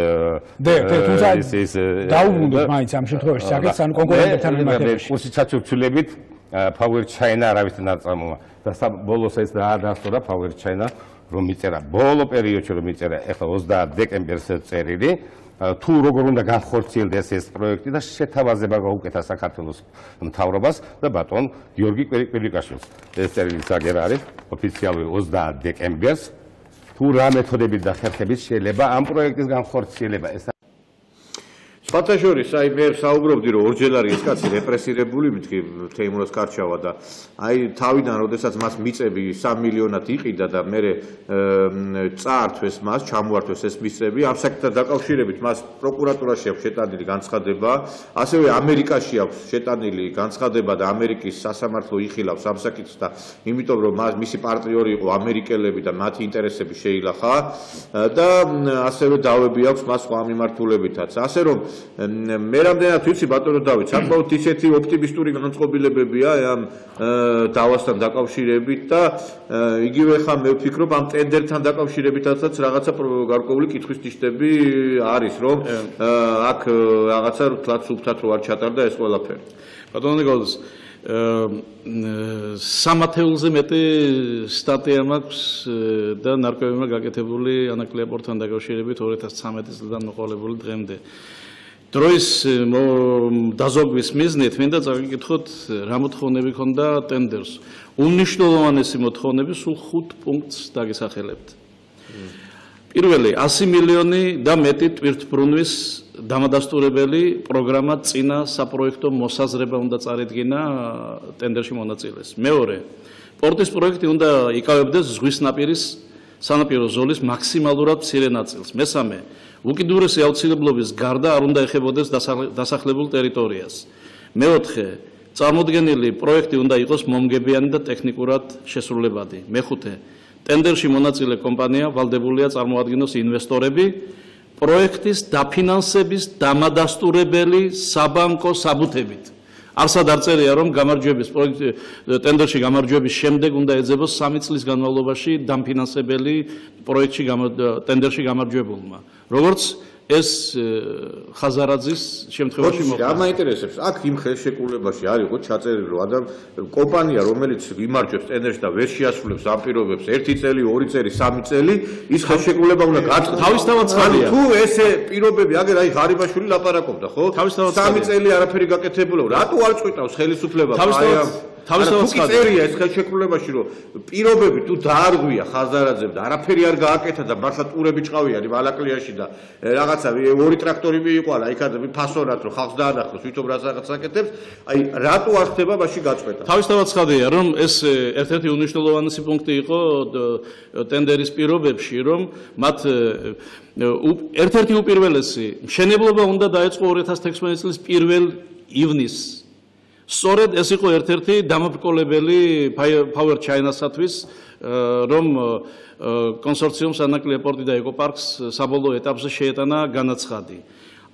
ის დაუბრუნდით მაინც ამ შემთხვევაში საკითხს ან კონკურენტებთან მიმართებაში კურსი ჩაჩუქცულებით Power China არავისთან არ წამოვა და ბოლოს ეს დაადასტურა Power China რომ მიწერა ბოლო პერიოდში რომ მიწერა ეხლა 30 დეკემბერს წერილი თუ როგორ უნდა განხორციელდეს ეს პროექტი და შეთავაზება გაუკეთა საქართველოს მთავრობას და ბატონ გიორგი კვირიკაშვილს ეს წერილი საგერ არის ოფიციალური 30 დეკემბერს თუ რა მეთოდებით და ხერხებით შეიძლება ამ პროექტის განხორციელება ეს სხვათა შორის, აი მე საუბრობდი რომ ორჯერ არის ეს კაცი რეპრესირებული, მეთქი თეიმურაზ კარჩავა და აი თავიდან როდესაც მას მიწები 3 მილიონად იყიდა და მე წაართვეს მას, ჩამოართვეს ეს მიწები, ამ საკითხთან დაკავშირებით მას პროკურატურაში აქვს შეტანილი განცხადება, ასევე ამერიკაში აქვს შეტანილი განცხადება და ამერიკის სასამართლო იხილავს ამ საკითხს და იმიტომ რომ მისი პარტნიორი იყო ამერიკელები და მათი ინტერესები შეილახა და ასევე დავები აქვს მას სხვა მიმართულებითაც. ასე რომ მე რამდენად ვიცი ბატონო დავით, საკმაოდ ისეთი ოპტიმისტური განწყობილებებია ამ დავასთან დაკავშირებით და იგივე ხა მე ვფიქრობ ამ ტენდერთან დაკავშირებითაც რაღაცა გარკვეული კითხვის ნიშნები არის, რომ აქ რაღაცა თლაც სუფთად რო არ ჩატარდა ეს ყველაფერი. ბატონო ნიკოლოზ, 3,000-ზე მეტი სტატია მაქვს და ნარკვევებმა გაკეთებული ანაკლია-პორტთან დაკავშირებით 2013 წლიდან მოყოლებული დღემდე. დროის დაზოგვის მიზნით მინდა წავიკითხოთ რა მოთხოვნები ქონდა ტენდერს. უმნიშვნელოვანესი მოთხოვნები სულ 5 პუნქტს დაგისახელებთ. პირველი 100 მილიონი და მეტი ტვირთბრუნვის დამადასტურებელი პროგრამა წინა საპროექტო მოსაზრება უნდა წარედგინა ტენდერში მონაწილეს. მეორე, პორტის პროექტი უნდა იკავებდეს ზღვის ნაპირის სანაპირო ზოლის მაქსიმალურად მცირე ნაწილს. მესამე, უკიდურესი აუცილებლობის გარდა არ უნდა ეხებოდეს დასახლებულ ტერიტორიას. მეოთხე, წარმოდგენილი პროექტი უნდა იყოს მომგებიანი და ტექნიკურად შესრულებადი. მეხუთე, ტენდერში მონაწილე კომპანია ვალდებულია წარმოადგინოს ინვესტორები პროექტის დაფინანსების დამადასტურებელი საბანკო საბუთებით. არსად არ წერია რომ გამარჯვების ტენდერში გამარჯვების შემდეგ უნდა ეძებოს 3 წლის განმავლობაში დამფინანსებელი პროექტში ტენდერში გამარჯვებულმა. როგორც ეს ხაზარაძის შემთხვევაში მოხდა. რა მაინტერესებს? აქ იმ ხელშეკრულებაში არ იყო ჩაწერილი რომ კომპანია რომელიც იმარჯვებს ტენდერში და ვერ შეასრულებს ამ პირობებს 1 წელი, 2 წელი, 3 წელი, ის ხელშეკრულება უნდა გაწყდეს. თავისთავად ცხადია. თუ ესე პირობები აგერ აი ღარიბაშვილი ლაპარაკობდა, ხო? 3 წელი არაფერი გაკეთებულა. რატო არ წვიტავს ხელისუფლება? თავისთავად წერია ეს ხელშეკრულებაში რომ პირობები თუ დაარღვია ხაზარაძემ და არაფერი არ გააკეთა და მართლა ტურები ჭყავიან იმ ალაკლიაში და რაღაცა 2 ტრაქტორი მიიყვანა იქად ფასორად რომ ხალხს დაანახოს ვითომ რაღაც აკეთებს აი რატო არ ხდება მასში გაწყვეტა თავისთავად ცხადია რომ ეს ერთ-ერთი უნიშნელოვანესი პუნქტი იყო ტენდერის პირობებში რომ მათ ერთ-ერთი უპირველესი მშენებლობა უნდა დაეწყო 2016 წლის 1 ივნისს სწორედ ეს იყო ერთ-ერთი დამაბრკოლებელი Power China-სათვის, რომ კონსორციუმს ანაკლია-პორტი და ეკოპარკს საბოლოო ეტაპზე შეეტანა განაცხადი.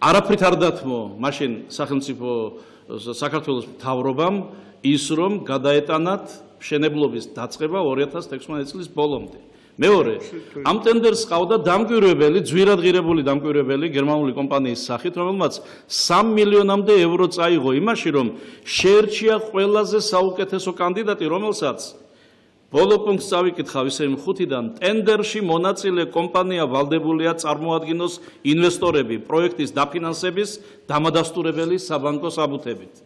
არაფრით არ დათმო მაშინ სახელმწიფო საქართველოს მთავრობამ ის რომ გადაეტანათ მშენებლობის დაწყება 2016 წლის ბოლომდე. მეორე, ამ ტენდერს ყავდა დამკვირვებელი, ძვირად ღირებული დამკვირვებელი გერმანული კომპანიის სახით, რომელმაც 3 მილიონამდე ევრო წაიღო იმაში, რომ შეერჩია ყველაზე საუკეთესო კანდიდატი, რომელსაც ბოლო პუნქტს წავიკითხავ ისე 5-დან ტენდერში მონაწილე კომპანია ვალდებულია წარმოადგინოს ინვესტორები პროექტის დაფინანსების დამადასტურებელი საბანკო საბუთებით.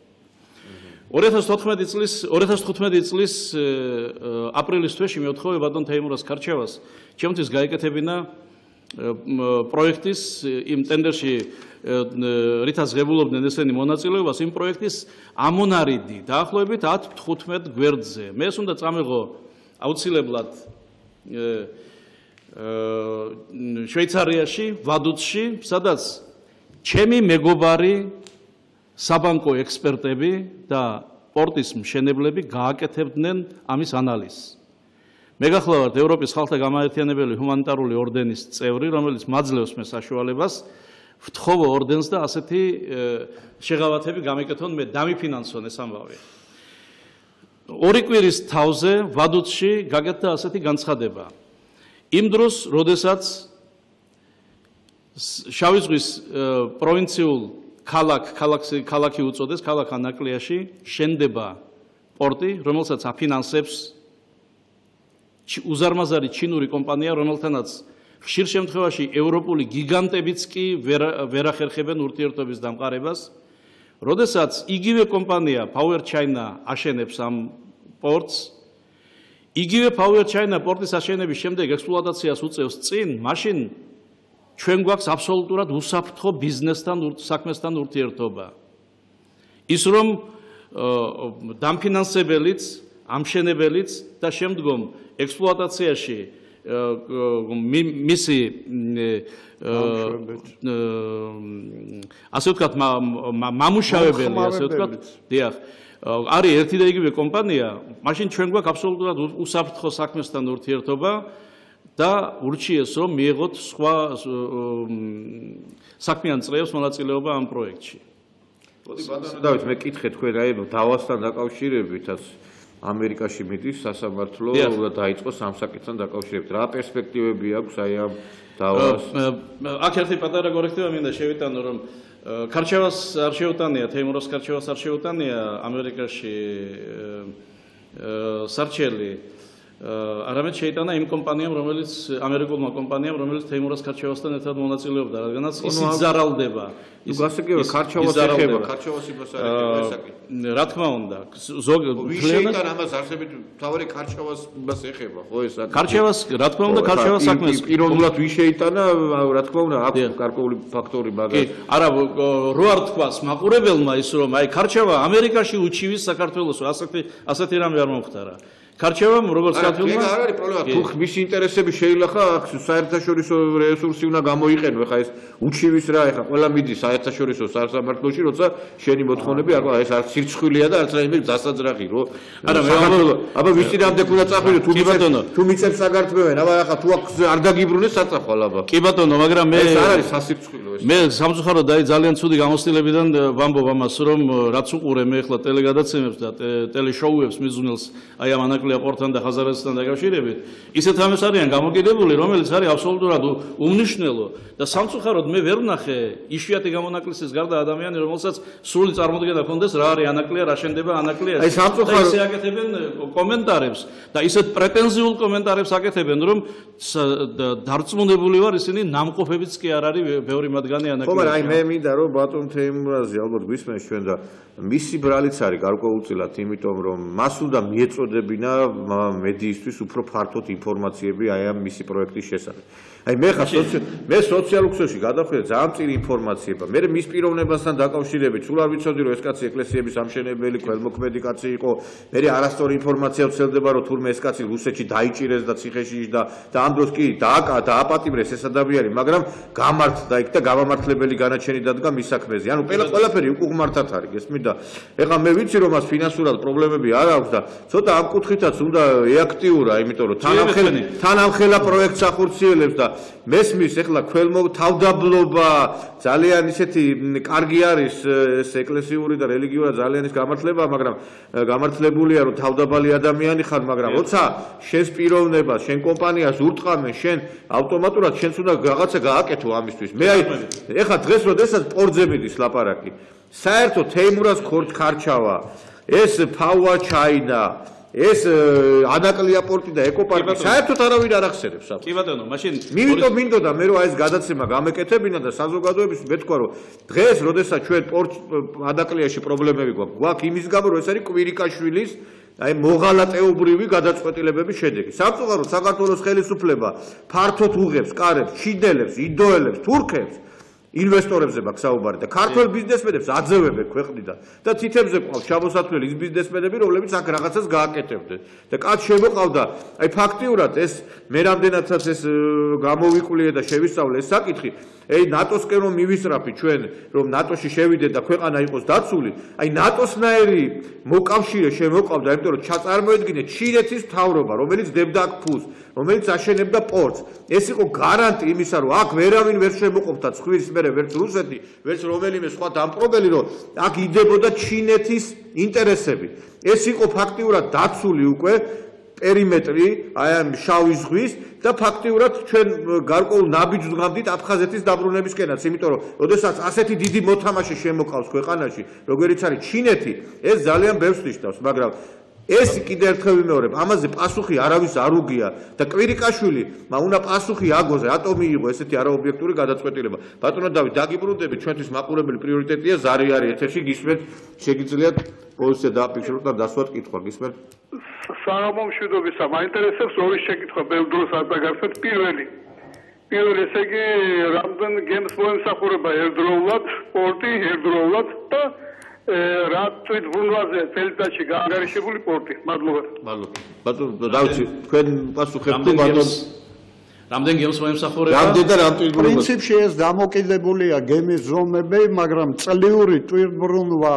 2015 წლის აპრილის თვეში მივთხოვე ბატონ თეიმურაზ კარჩევას ჩემთვის გაეკეთებინა პროექტის იმ ტენდერში რითაც ღებულობდნენ ესენი მონაწილეობას იმ პროექტის ამონარიდი დაახლოებით 10-15 გვერდზე. მე ეს უნდა წამეღო აუცილებლად შვეიცარიაში, ვადუცში, სადაც ჩემი მეგობარი საბანკო ექსპერტები და პორტის მშენებლები გააკეთებდნენ ამის ანალიზს. მე გახლავართ ევროპის ხალხთა გამაერთიანებელი ჰუმანიტარული ორდენის წევრი, რომელიც მაძლევს მე საშუალებას ვთხოვო ორდენს და ასეთი შეღავათები გამეკეთონ, მე დამიფინანსონ ეს ამბავი. ორი კვირის თავზე ვადუთში გაკეთდა ასეთი განცხადება. იმ დროს, როდესაც შავი ზღვის პროვინციულ ქალაქი უწოდეს, ქალაქ ანაკლიაში შენდება პორტი, რომელსაც აფინანსებს უზარმაზარი ჩინური კომპანია, რომელთანაც ხშირ შემთხვევაში ევროპული გიგანტებიც კი ვერ ახერხებენ ურთიერთობის დამყარებას. როდესაც იგივე კომპანია Power China აშენებს ამ პორტს, იგივე Power China პორტის აშენების შემდეგ ექსპლუატაციას უწევს წინ, მაშინ ჩვენ გვაქვს აბსოლუტურად უსაფრთხო ბიზნესთან, საქმესთან ურთიერთობა. ის რომ დამფინანსებელიც, ამშენებელიც და შემდგომ ექსპლუატაციაში მისი ასე ვთქვათ მამუშავებელი, ასე ვთქვათ, დიახ, არის ერთი და იგივე კომპანია, მაშინ ჩვენ გვაქვს აბსოლუტურად უსაფრთხო საქმესთან ურთიერთობა და ურჩიეს რომ მიიღოთ სხვა საქმიან წრეებს მონაწილეობა ამ პროექტში. მოდი ბატონო დავით, მე კითხე თქვენ აი დავასთან დაკავშირებითაც ამერიკაში მიდის სასამართლო და დაიწყო სამ საკითხთან დაკავშირებით. რა პერსპექტივები აქვს აი ამ დავას? აქ ერთი პატარა კორექტივა მინდა შევიტანო, რომ ქარჩევას არ შეუტანია, თეიმურას ქარჩევას არ შეუტანია ამერიკაში სარჩელი. არამედ შეიტანა იმ კომპანიამ, რომელიც ამერიკულმა კომპანიამ, რომელიც თეიმურას ქარჩევასთან ერთად მონაწილეობდა, რადგანაც ისიც ზარალდება. ის გასაგებია ქარჩევას ეხება, ქარჩევას იმას არ ეხება ესაკი. რა თქმა უნდა, ზოგ შეიტანა ამას არსებით თავარი ქარჩევას იმას ეხება, ხო ესაკი. ქარჩევას, რა თქმა უნდა, ქარჩევას საქმეს პიროვნულად ვის შეიტანა, რა თქმა უნდა, აქვს გარკვეული ფაქტორი მაგას. არა, რო არ თქვას მაყურებელმა ის რომ აი ქარჩევა ამერიკაში უჩივის საქართველოს, ასეთი რამე არ მომხდარა. ქარჩევამ როგორც გათვლილმა არ არის პრობლემა, თუ მისი ინტერესები შეილახა, აქ საერთაშორისო რესურსი უნდა გამოიყენო, ხა ეს უჩივის რა, ხა ყველა მიდის საერთაშორისო სასამართლოში, როცა შენი მოთხოვნები არ ეს არ სირცხვილია და არც რაიმე დასაძრაღი, რო არა მე აბა ვიცი რამდენ უნდა წახვიდე თუ მიწებს საგართმევენ, აბა ხა თუ აქ არ დაგიბრუნეს საწახვალ აბა. კი ბატონო, მაგრამ მე ეს არ არის სასირცხვილო ეს. მე სამწუხაროდ აი ძალიან ცუდი გამოცდილებიდან ვამბობ ამას, რომ რაც უყურე მე ახლა ტელეგადაცემებს და ტელეშოუებს მიზუნელს აი ამ ანაკლია პორტთან და ხაზარასთან დაკავშირებით, ისეთ რამეს არიან გამოკიდებული, რომელიც არის აბსოლუტურად უმნიშვნელო და სამწუხაროდ მე ვერ ვნახე იშვიათი გამონაკლისის გარდა ადამიანი, რომელსაც სრული წარმოდგენა ჰქონდეს რა არის ანაკლია, რა შენდება ანაკლიაში. აი სამწუხაროდ ისე აკეთებენ კომენტარებს და ისეთ პრეტენზიულ კომენტარებს აკეთებენ, რომ დარწმუნებული ვარ ისინი ნამყოფებიც კი არ არის ბევრი მათგანი ანაკლიაში. ხო, მაგრამ აი მე მინდა რომ ბატონ თეიმურაზი ალბათ გვისმენს ჩვენ და მისი ბრალიც არის გარკვეულწილად, იმიტომ რომ მას უნდა მიეწოდებინა მედიისთვის უფრო ფართოდ ინფორმაციები აი ამ მისი პროექტის შესახებ. აი მე ხა სოციალურ ქსელში გადავხედე ძალიან მწირი ინფორმაციება. მე მის პიროვნებასთან დაკავშირებით სულ არ ვიცოდი რომ ეს კაცი ეკლესიების ამშენებელი, ქველმოქმედი კაცი იყო. მე არასწორი ინფორმაცია ვცელდება რომ თურმე ეს კაცი რუსეთში დაიჭირეს და ციხეში იჯდა და ამ დროს კი დააპატიმრეს ეს ადამიანი, მაგრამ გამართდა იქ და გამამართლებელი განაჩენი დადგა მის საქმეზე. ანუ ყველაფერი უკუღმართად არის, გესმით და ეხლა მე ვიცი რომ მას ფინანსურად პრობლემები არ აქვს და ცოტა ამ კუთხითაც უნდა ეაქტიურა, იმიტომ რომ თანამხელა პროექტს ახორციელებს და მესმის ეხლა თავდაბლობა ძალიან ისეთი კარგი არის ეს ეკლესიური და რელიგიური ძალიან ის გამართლება, მაგრამ გამართლებულია რომ თავდაბალი ადამიანი ხარ, მაგრამ როცა შენს პიროვნებას, შენ კომპანიას ურტყამენ, შენ ავტომატურად შენს უნდა რაღაცა გააკეთო ამისთვის. მე აი ეხლა დღეს როდესაც პორტზე მიდის ლაპარაკი, საერთოდ თეიმურას ქარჩავა, ეს Power China, ეს ანაკლია პორტი და ეკოპარკი საერთოდ არავინ არ ახსენებს ამ. კი ბატონო, მაშინ იმიტომ მინდოდა მე რომ აი ეს გადაცემა გამეკეთებინა და საზოგადოების მე თქვა რომ დღეს როდესაც ჩვენ ანაკლიაში პრობლემები გვაქვს იმის გამო რომ ეს არის კვირიკაშვილის აი მოღალატეობრივი გადაწყვეტილებების შედეგი. სამწუხაროდ საქართველოს ხელისუფლება ფართოდ უღებს კარებს, ჩინელებს, ინდოელებს, თურქებს ინვესტორებზე მაქვს საუბარი და ქართველ ბიზნესმენებს აძევებენ ქვეყნიდან და თითებზე ყავს ჩამოსათვლელი ის ბიზნესმენები, რომლებიც აქ რაღაცას გააკეთებდნენ. და კაც შემოყავდა, აი ფაქტიურად ეს მე რამდენადაც ეს გამოვიკვლიე და შევისწავლე ეს საკითხი, აი ნატოსკენ რომ მივისწრაფი ჩვენ რომ ნატოში შევიდეთ და ქვეყანა იყოს დაცული, აი ნატოსნაირი მოკავშირე შემოყავდა, იმიტომ რომ ჩაწარმოედგინეთ ჩინეთის მთავრობა, რომელიც დებდა აქ ფულს, რომელიც აშენებდა პორტს. ეს იყო გარანტი იმისა, რომ აქ ვერავინ ვერ შემოყოფდა ცხვირის მერე ვერც რუსეთი, ვერც რომელიმე სხვა დამპყრობელი, რომ აქ იდებოდა ჩინეთის ინტერესები. ეს იყო ფაქტიურად დაცული უკვე პერიმეტრი აი ამ შავი ზღვის და ფაქტიურად ჩვენ გარკვეულ ნაბიჯს ვდგამდით აფხაზეთის დაბრუნებისკენაც, იმიტომ რომ ოდესაც ასეთი დიდი მოთამაშე შემოყავს ქვეყანაში, როგორიც არის ჩინეთი, ეს ძალიან ბევრს ნიშნავს, მაგრამ ეს კიდევ ერთხელ ვიმეორებ, ამაზე პასუხი არავის არ უგია და კვირიკაშვილი უნდა პასუხი აგოზე, ატომი იყო ესეთი არაობიექტური გადაწყვეტილება. ბატონო დავით, დაგიბრუნდები, ჩვენთვის მაყურებელი პრიორიტეტია ზარი არის ეთერში, გისმენთ, შეგიძლიათ პოზიცია დააფიქსიროთ და დასვათ კითხვა, გისმენთ? საღამო მშვიდობისა, მაინტერესებს ორი შეკითხვა, ბევრ დროს არ დაგახსენეთ. პირველი, ესე იგი, რამდენ გემს მოემსახურება ერთდროულად პორტი, ერთდროულად და რა თვითმფრინავზე წელიწადში გაანგარიშებული პორტი. მადლობა. მადლობა. ბატონო დავით, თქვენ პასუხებთ ბატონ რამდენ გემს მოემსახურება? რამდენ და რამ თვითმფრინავზე? პრინციპში ეს დამოკიდებულია გემის ზომები, მაგრამ წლიური თვითმფრინავა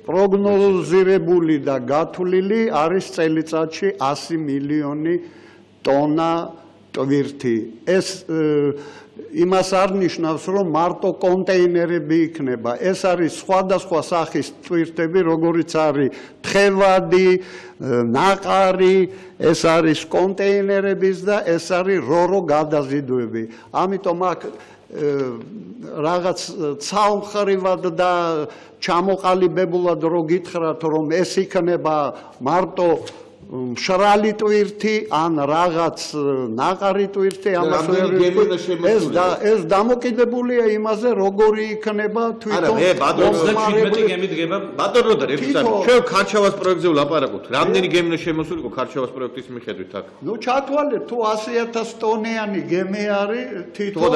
პროგნოზირებული და გათვლილი არის წელიწადში 100 მილიონი ტონა ტვირთი. ეს იმას არ ნიშნავს, რომ მარტო კონტეინერები იქნება. ეს არის სხვადასხვა სახის ტვირთები, როგორიც არის თხევადი, ნაყარი, ეს არის კონტეინერების და ეს არის რო-რო გადაზიდვები. ამიტომ აქ რაღაც ცალმხრივად და ჩამოყალიბებულად რო გითხრათ, რომ ეს იქნება მარტო მშრალი ტვირთი ან რაღაც ნაყარი ტვირთი, ამას ეს დამოკიდებულია იმაზე, როგორი იქნება თვითონ. არა, მე ბატონო 27 გემი დგება. ბატონო და ჩვენ ქარჩავას პროექტზე ვლაპარაკობთ. რამდენი გემი შემოსულიყო ქარჩავას პროექტის მიხედვით აქ? ნუ ჩათვალეთ, თუ 100,000 ტონიანი გემი არის, თვითონ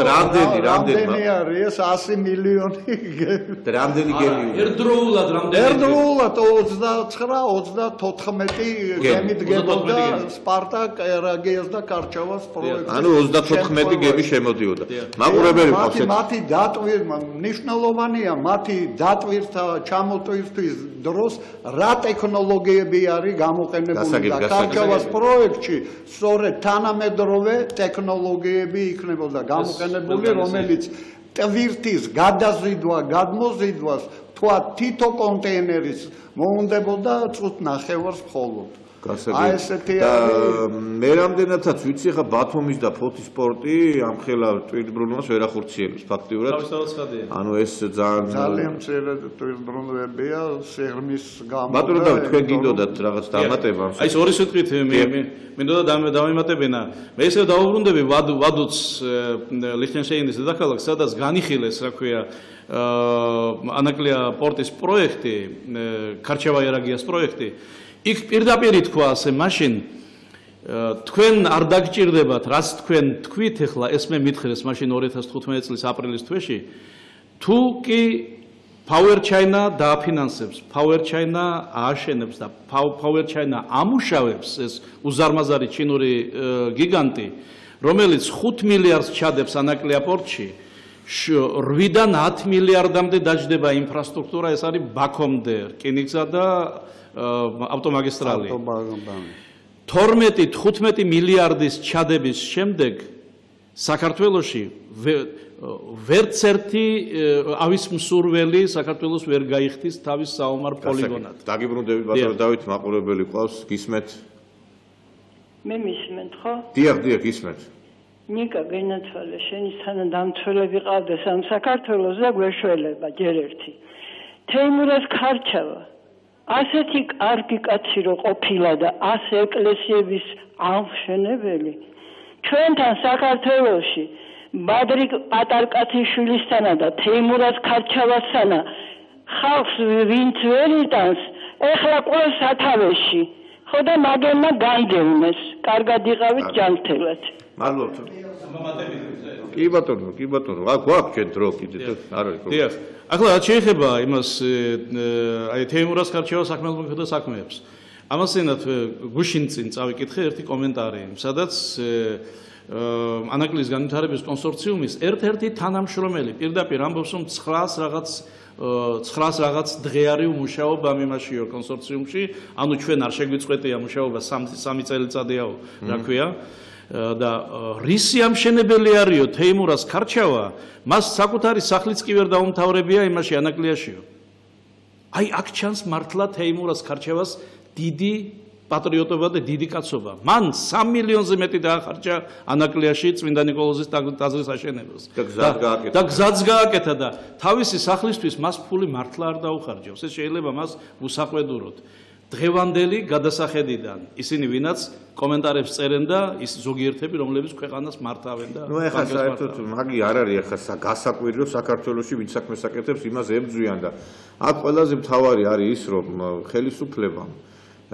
რამდენი არის ეს 100 მილიონი გემი. და რამდენი გემი? ერთდროულად რამდენი? ერთდროულად 29-14 გემი დგებოდა სპარტაკ, ერაგიას და ქარჩავას პროექტი. ანუ 34 გემი შემოდიოდა. მაყურებელი ყავს. მათი დატვირთვა მნიშვნელოვანია, მათი დატვირთვა ჩამოტვირთვის დროს რა ტექნოლოგიები არის გამოყენებული და ქარჩავას პროექტში სწორედ თანამედროვე ტექნოლოგიები იქნებოდა გამოყენებული, რომელიც ტვირთის გადაზიდვა, გადმოზიდვას თქვა თითო კონტეინერის მოუნდებოდა წუთ ნახევარს მხოლოდ. აი ესეთი მე რამდენადაც ვიცი, ხა ბათუმის და ფოთის პორტი ამხელა ტვირთბრუნვას ვერ ახორციელებს ფაქტიურად. ანუ ეს ძალიან მცირე ტვირთბრუნვებია სიღრმის გამო. ბატონო დავით, თქვენ გინდოდათ რაღაც დამატება? აი ეს ორი სიტყვით მინდოდა დავემატებინა. მე ესე დავუბრუნდები ვადუც ლიხტენშტაინის დედაქალაქს, სადაც განიხილეს, რა ქვია, ანაკლია პორტის პროექტი, ქარჩავა-ერაგიას პროექტი. იქ პირდაპირ თქვა ასე, მაშინ თქვენ არ დაგჭირდებათ, რაც თქვენ თქვით ახლა, ეს მე მითხრეს მაშინ 2015 წლის აპრილის თვეში, თუ კი Power China დააფინანსებს, Power China ააშენებს და Power China ამუშავებს ეს უზარმაზარი ჩინური გიგანტი, რომელიც 5 მილიარდს ჩადებს ანაკლია პორტში, 8-დან 10 მილიარდამდე დაჯდება ინფრასტრუქტურა, ეს არის ბაქომდე, რკინიგზა და ავტომაგისტრალი. 12-15 მილიარდის ჩადების შემდეგ საქართველოში ვერც ერთი ავის მსურველი საქართველოს ვერ გაიხდის თავის საომარ პოლიგონად. დაგიბრუნდები ბატონო დავით, მაყურებელი ყავს, გისმენთ? მე მისმენთ, ხო? დიახ, გისმენთ. ნიკა გენაცვალე, შენი თანადამცველები ყავდეს ამ საქართველოს და გვეშველება ჯერ ერთი. თეიმურაზ ქარჩავა ასეთი კარგი კაცი რო ყოფილა და ასე ეკლესიების ამშენებელი ჩვენთან საქართველოში ბადრიკ პატარკათიშვილისთანა და თეიმურაზ ქარჩავასთანა ხალხს ვინც ვერ იტანს, ეხლა ყველა სათავეში. ხო და მაგენმა განდევნეს, კარგად იყავით ჯანმრთელად. მადლობთ. კი ბატონო, აქ გვაქვს ჩვენ დრო კიდე არ არის. დიახ. ახლა რაც შეიძლება იმას აი თეიმურაზ ქარჩავას საქმეებს. ამასთანავე გუშინ წინ წავიკითხე ერთი კომენტარი, სადაც ანაკლის განვითარების კონსორციუმის ერთ-ერთი თანამშრომელი პირდაპირ ამბობს, რომ 900 რაღაც დღე არის მუშაობა ამ იმაშიო კონსორციუმში, ანუ ჩვენ არ შეგვიწყვეტია მუშაობა 3 წელიწადიაო, რა ქვია. და რისი ამშენებელი არისო თეიმურას ქარჩავა, მას საკუთარი სახლიც კი ვერ დაუმთავრებია იმაში ანაკლიაშიო. აი აქ ჩანს მართლა თეიმურას ქარჩევას დიდი პატრიოტობა და დიდი კაცობა. მან 3 მილიონზე მეტი დაახარჯა ანაკლიაში წმინდა ნიკოლოზის ტაძრის აშენებას. და გზაც გააკეთა და თავისი სახლისთვის მას ფული მართლა არ დაუხარჯავს. ეს შეიძლება მას უსაყვედუროთ. დღევანდელი გადასახედიდან ისინი ვინაც კომენტარებს წერენ და ის ზოგიერთები რომლებიც ქვეყანას მართავენ და ნუ ეხლა საერთოდ მაგი არ არის ეხლა გასაკვირი საქართველოში ვინც საქმეს აკეთებს იმას ებძვიან და აქ ყველაზე მთავარი არის ის რომ ხელისუფლებამ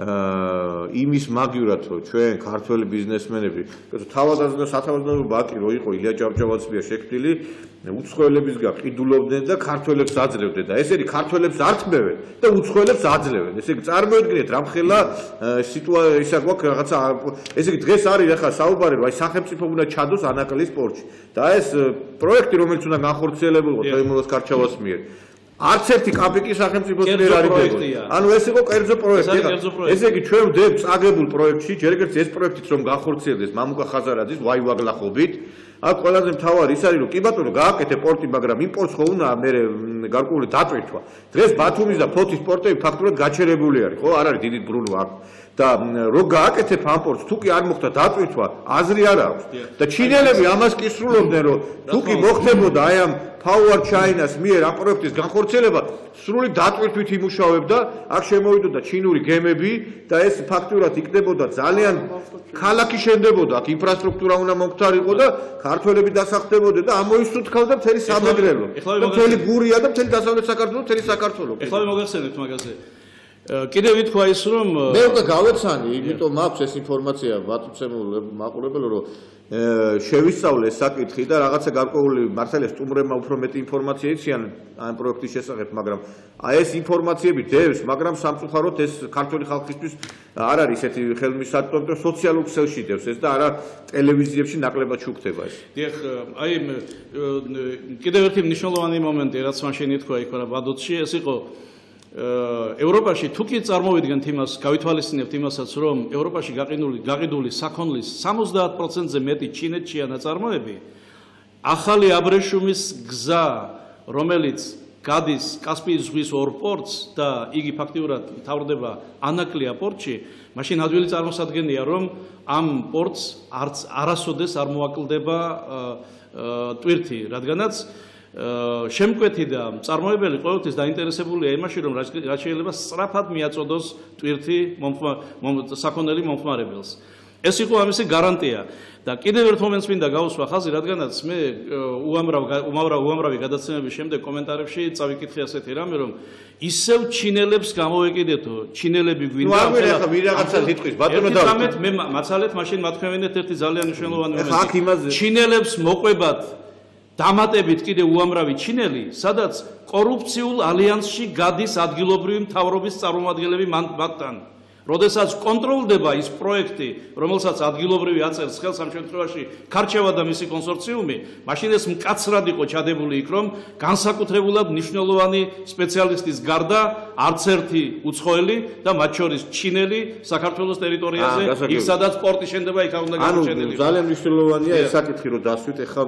იმის მაგივრად რომ ჩვენ ქართველი ბიზნესმენები თავადაზნო სათავადაზნო ბანკი რო იყო ილია ჭავჭავაძეა შექმნილი უცხოელებისგან ყიდულობდნენ და ქართველებს აძლევდნენ და ესე იგი ქართველებს ართმევენ და უცხოელებს აძლევენ ესე იგი წარმოიდგინეთ რამხელა სიტუაცია ისა გვაქვს რაღაცა ესე იგი დღეს არის ახლა საუბარი რომ აი სახელმწიფო უნდა ჩადოს ანაკლის პორტში და ეს პროექტი რომელიც უნდა განხორციელებულიყო თეიმურას ქარჩავას მიერ არც ერთი კაპიკი სახელმწიფოს მიერ არ იბებოდა. ანუ ეს იყო კერძო პროექტი. ესე იგი ჩვენ ვდებთ წაგებულ პროექტში, ჯერ ერთ ეს პროექტიც რომ განხორციელდეს მამუკა ხაზარაძის ვაივაგლახობით, აქ ყველაზე მთავარი ის არის რომ კი ბატონო გააკეთე პორტი, მაგრამ იმ პორტს ხო უნდა მე გარკვეული დატვირთვა. დღეს ბათუმის და ფოთის პორტები ფაქტურად გაჩერებული არის, ხო? არ არის დიდი ბრუნვა აქ. და რო გააკეთებ ამ პორტს, თუ კი არ მოხდა დატვირთვა, აზრი არ აქვს. და ჩინელები ამას კი სრულობდნენ, რომ თუ კი მოხდებოდა აი ამ Power China-ს მიერ ამ პროექტის განხორციელება სრული დატვირთვით იმუშავებდა, აქ შემოვიდოდა ჩინური გემები და ეს ფაქტურად იქნებოდა ძალიან ქალაქი შენდებოდა, აქ ინფრასტრუქტურა უნდა მომხდარიყო და ქართველები დასახდებოდნენ და ამოისუთქავდა მთელი სამეგრელო. და მთელი გურია და მთელი დასავლეთ საქართველო, მთელი საქართველო. ეხლა მოგახსენებთ მაგაზე. კიდევ ვითქვა ის რომ მე უკვე გავეცანი, იმიტომ მაქვს ეს ინფორმაცია ბატონცემულ მაყურებელო რომ შევისწავლე საკითხი და რაღაცა გარკვეული მართალია სტუმრებმა უფრო მეტი ინფორმაცია იციან ამ პროექტის შესახებ, მაგრამ აი ეს ინფორმაციები დევს, მაგრამ სამწუხაროდ ეს ქართული ხალხისთვის არ არის ესეთი ხელმისაწვდომი და სოციალურ ქსელში დევს ეს და არა ტელევიზიებში ნაკლებად შუქდება ეს. დიახ, აი კიდევ ერთი მნიშვნელოვანი მომენტი რაც მაშინ ითქვა იქ რა ბადოთში ეს იყო ევროპაში თუ კი წარმოვიდგენთ იმას, გავითვალისწინებთ იმასაც, რომ ევროპაში გაყიდული საქონლის 70%-ზე მეტი ჩინეთშია ნაწარმოები, ახალი აბრეშუმის გზა, რომელიც გადის კასპიის ზღვის ორ პორტს და იგი ფაქტიურად მთავრდება ანაკლია პორტში, მაშინ ადვილი წარმოსადგენია, რომ ამ პორტს არასოდეს არ მოაკლდება ტვირთი, რადგანაც შემკვეთი და მწარმოებელი ყოველთვის დაინტერესებულია იმაში, რომ რაც შეიძლება სწრაფად მიაწოდოს ტვირთი საქონელი მომხმარებელს. ეს იყო ამისი გარანტია და კიდევ ერთ მომენტს მინდა გავუსვა ხაზი, რადგანაც მე უამრავი გადაცემების შემდეგ კომენტარებში წავიკითხე ასეთი რამე, რომ ისევ ჩინელებს გამოვეკიდეთო, ჩინელები გვინდა ახლა ვიღაცა თითქოს ბატონო და მე მაცალეთ მაშინ მათქვევინეთ ერთი ძალიან მნიშვნელოვანი მომენტი. ჩინელებს მოყვებათ დამატებით კიდე უამრავი ჩინელი, სადაც კორუფციულ ალიანსში გადის ადგილობრივი მთავრობის წარმომადგენლები მათთან. როდესაც კონტროლდება ის პროექტი, რომელსაც ადგილობრივი აწერს ხელს ამ შემთხვევაში ქარჩევა და მისი კონსორციუმი, მაშინ ეს მკაცრად იყო ჩადებული იქ, რომ განსაკუთრებულად მნიშვნელოვანი სპეციალისტის გარდა არც ერთი უცხოელი და მათ შორის ჩინელი საქართველოს ტერიტორიაზე, იქ სადაც პორტი შენდება, იქ უნდა გამოჩენილიყო. ძალიან მნიშვნელოვანია ეს საკითხი, რომ დასვით ეხლა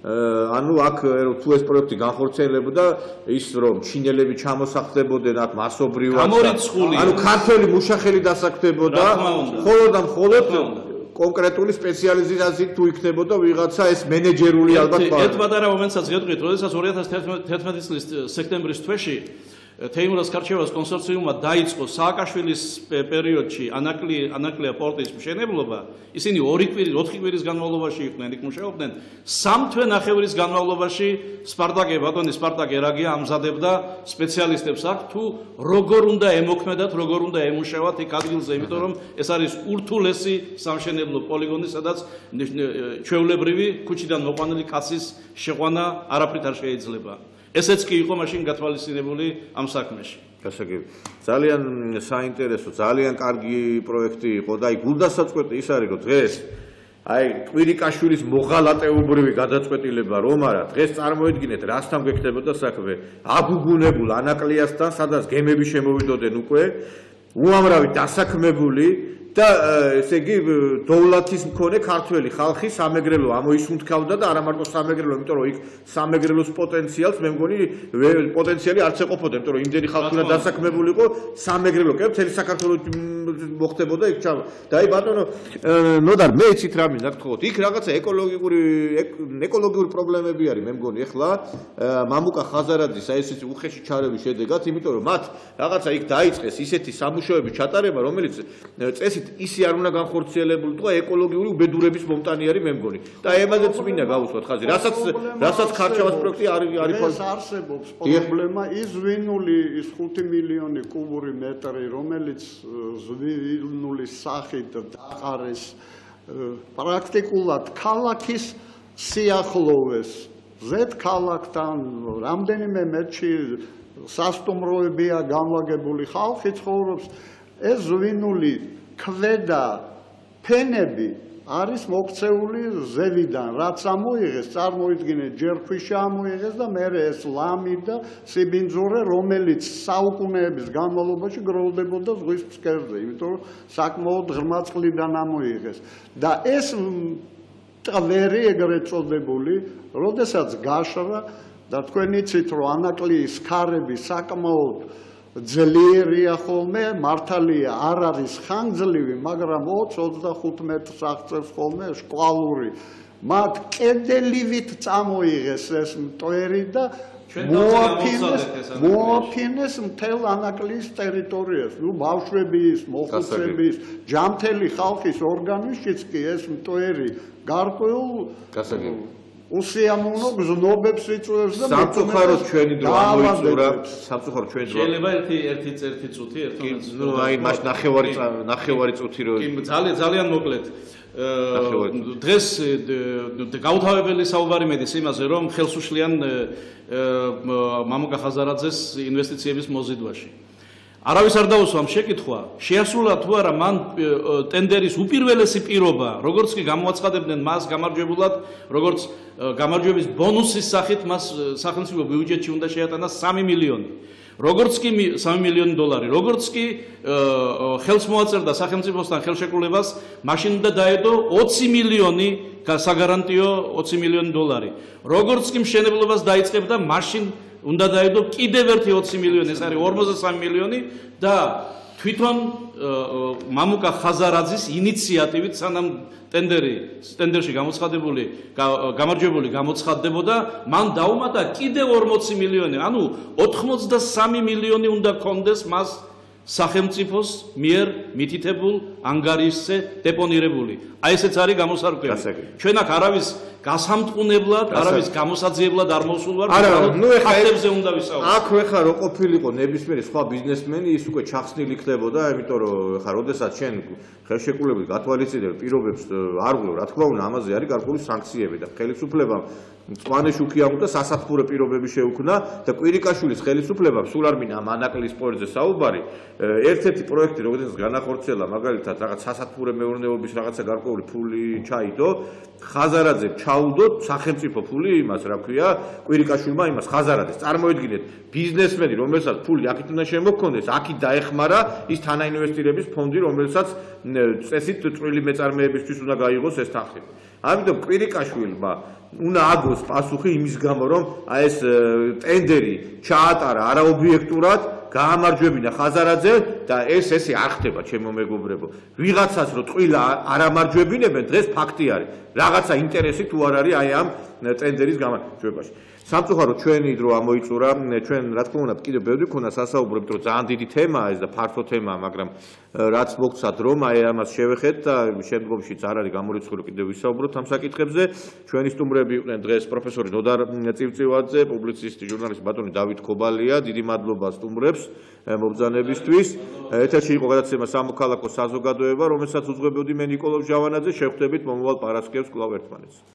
ანუ აქ თუ ეს პროექტი განხორციელებოდა ის რომ ჩინელები ჩამოსახდებოდნენ აქ მასობრივად ანუ ქართველი მუშახელი დასაქმდებოდა მხოლოდ და მხოლოდ კონკრეტული სპეციალიზაციით თუ იქნებოდა ვიღაცა ეს მენეჯერული ალბათ ერთ პატარა მომენტსაც გეტყვით, როდესაც 2011 წლის სექტემბრის თვეში თეიმურას ქარჩევას კონსორციუმმა დაიწყო სააკაშვილის პერიოდში ანაკლია პორტის მშენებლობა, ისინი 4 კვირის განმავლობაში იყვნენ იქ მუშაობდნენ, 3 თვე ნახევრის განმავლობაში ბატონი სპარტაკ ერაგია ამზადებდა სპეციალისტებს აქ თუ როგორ უნდა ემოქმედათ, როგორ უნდა ემუშავათ იქ ადგილზე, იმიტომ რომ ეს არის ურთულესი სამშენებლო პოლიგონი, სადაც ჩვეულებრივი ქუჩიდან მოყვანილი კაცის შეყვანა არაფრით არ შეიძლება. ესეც კი იყო მაშინ გათვალისწინებული ამ საქმეში. გასაგები. ძალიან საინტერესო, ძალიან კარგი პროექტი იყო და აი გულდასაწყვეტი ის არის, რომ დღეს აი კვირიკაშვილის მოღალატეობრივი გადაწყვეტილება რომ არა, დღეს წარმოედგინეთ, რასთან გვექნებოდა საქმე. აგუგუნებულ ანაკლიასთან, სადაც გემები შემოვიდოდნენ უკვე, უამრავი დასაქმებული და ესე იგი დოვლათის მქონე ქართველი ხალხი სამეგრელო ამოისუნთქავდა და არა მარტო სამეგრელო, იმიტომ რომ იქ სამეგრელოს პოტენციალს მე მგონი პოტენციალი არც ეყოფოდა, იმიტომ რომ იმდენი ხალხი უნდა დასაქმებული იყო სამეგრელო კი მთელი საქართველოს მოხდებოდა იქ ჩავა. და აი ბატონო ნოდარ მე იცით რა მინდა გთხოვოთ. იქ რაღაცა ეკოლოგიური პრობლემები არის მე მგონი ახლა მამუკა ხაზარაძის აი ესეთი უხეში ჩარევის შედეგად, იმიტომ რომ მათ რაღაცა იქ დაიწყეს ისეთი სამუშაოების ჩატარება, რომელიც წესით ისი არ უნდა განხორციელებული თქვა ეკოლოგიური უბედურების მომტანი არის მე მგონი. და ემაზეც მინდა გავუსვათ ხაზი. რასაც ქარჩავას პროექტი არის ეს არსებობს პრობლემა ის ღვინული ის 5 მილიონი კუბური მეტრი რომელიც ღვინულის სახით დაყარეს პრაქტიკულად ქალაქის სიახლოვეს ზედ ქალაქთან რამდენიმე მეტრში სასტუმროებია განლაგებული ხალხი ცხოვრობს ეს ღვინული ქვედა ფენები არის მოქცეული ზევიდან, რაც ამოიღეს, წარმოიდგინეთ, ჯერ ქვიშა ამოიღეს და მერე ეს ლამი და სიბინძურე, რომელიც საუკუნეების განმავლობაში გროვდებოდა ზღვის ფსკერზე, იმიტომ რომ საკმაოდ ღრმა წყლიდან ამოიღეს. და ეს ტვერი ეგრეთ წოდებული, როდესაც გაშრა და თქვენ იცით, რომ ანაკლიის ქარები საკმაოდ ძლიერია ხოლმე, მართალია არ არის ხანგრძლივი, მაგრამ 20-25 მეტრს აღწევს ხოლმე შკვალური. მათ კედელივით წამოიღეს ეს მტვერი და მოაფინეს მთელ ანაკლიის ტერიტორიას. ნუ ბავშვების, მოხუცების, ჯამთელი ხალხის ორგანიზმშიც კი ეს მტვერი გარკვეულ უსიამოვნო გზნობებს იწვევს და სამწუხაროდ ჩვენი დრო ამოიწურა, სამწუხაროდ ჩვენი დრო. შეიძლება ერთი წუთი ერთმანეთს. ნუ აი მაშ ნახევარი წუთი რო ძალიან მოკლედ. დღეს გაუთავებელი საუბარი მედის იმაზე, რომ ხელს უშლიან მამუკა ხაზარაძეს ინვესტიციების მოზიდვაში. არავის არ დაუსვა ამ შეკითხვა, შეასრულა თუ არა მან ტენდერის უპირველესი პირობა, როგორც კი გამოაცხადებდნენ მას გამარჯვებულად, როგორც გამარჯვების ბონუსის სახით მას სახელმწიფო ბიუჯეტში უნდა შეატანა 3 მილიონი. როგორც კი 3 მილიონი დოლარი, როგორც კი ხელს მოაწერდა სახელმწიფოსთან ხელშეკრულებას, მაშინ უნდა დაედო 20 მილიონი საგარანტიო 20 მილიონი დოლარი. როგორც კი მშენებლობას დაიწყებდა, მაშინ უნდა დაედო კიდევ ერთი 20 მილიონი, ეს არის 53 მილიონი და თვითონ მამუკა ხაზარაძის ინიციატივით სანამ ტენდერში გამარჯვებული გამოცხადდებოდა, მან დაუმატა კიდევ 40 მილიონი, ანუ 83 მილიონი უნდა კონდეს მას სახელმწიფოს მიერ მითითებულ ანგარიშზე დეპონირებული. აი ესეც არის გამოსარკვევი. ჩვენ აქ არავის გასამტყუნებლად, არავის გამოსაძიებლად არ მოსულ ვარ, ფაქტებზე უნდა ვისაუბროთ. აქ ხა რო ყოფილიყო ნებისმიერი სხვა ბიზნესმენი, ის უკვე ჩახსნილი ხდებოდა, იმიტომ რომ ხა როდესაც შენ ხელშეკრულებით გათვალისწინებ პირობებს არ გვრო, რა თქმა უნდა, ამაზე არის გარკვეული სანქციები და ხელისუფლებამ მწვანე შუქი ამოწა სასათბურე პირობები შეუქმნა და კვირიკაშვილის ხელისუფლებამ სულ არ მინდა ამ ანაკლის პროექტზე საუბარი, ერთ-ერთი პროექტი როდესაც განახორციელა, მაგალითად რაღაც სასათბურე მეურნეობის რაღაცა გარკვეული ფული ჩაიდო, ხაზარაძემ ჩაუდო სახელმწიფო ფული იმას, რა ქვია, კვირიკაშვილმა იმას ხაზარაძეს. წარმოედგინეთ, ბიზნესმენი, რომელსაც ფული აქეთ უნდა შემოქონდეს, აქით დაეხმარა ის თანაინვესტირების ფონდი, რომელსაც წესით წვრილი მეწარმეებისთვის უნდა გაიღოს ეს თანხები. ამიტომ კვირიკაშვილმა უნდა აგოს პასუხი იმის გამო, რომ აი ეს ტენდერი ჩაატარა არაობიექტურად, გაამარჯვებინა ხაზარაძე და ესე არ ხდება, ჩემო მეგობრებო. ვიღაცას რო ტყილა არ ამარჯვებინებენ, დღეს ფაქტი არის. რაღაცა ინტერესი თუ არ არის აი ამ ტენდერის გამარჯვებაში. სამწუხაროდ ჩვენი დრო ამოიწურა, ჩვენ რა თქმა უნდა კიდევ ბევრი ქონა სასაუბრო, იმიტომ რომ ძალიან დიდი თემაა ეს და ფართო თემაა, მაგრამ რაც მოგცათ რომ აი ამას შევეხეთ და შემდგომშიც არ არის გამორიცხული კიდევ ვისაუბროთ ამ საკითხებზე. ჩვენი სტუმრები იყვნენ დღეს პროფესორი ნოდარ წივწივაძე, პუბლიცისტი, ჟურნალისტი ბატონი დავით ქობალია. დიდი მადლობა სტუმრებს მობრძანებისთვის. ეთერში იყო გადაცემა სამოქალაქო საზოგადოება, რომელსაც უძღვებოდი მე ნიკოლოზ ჟავანაძე. შევხვდებით მომავალ პარასკევს კვლავ ერთმანეთს.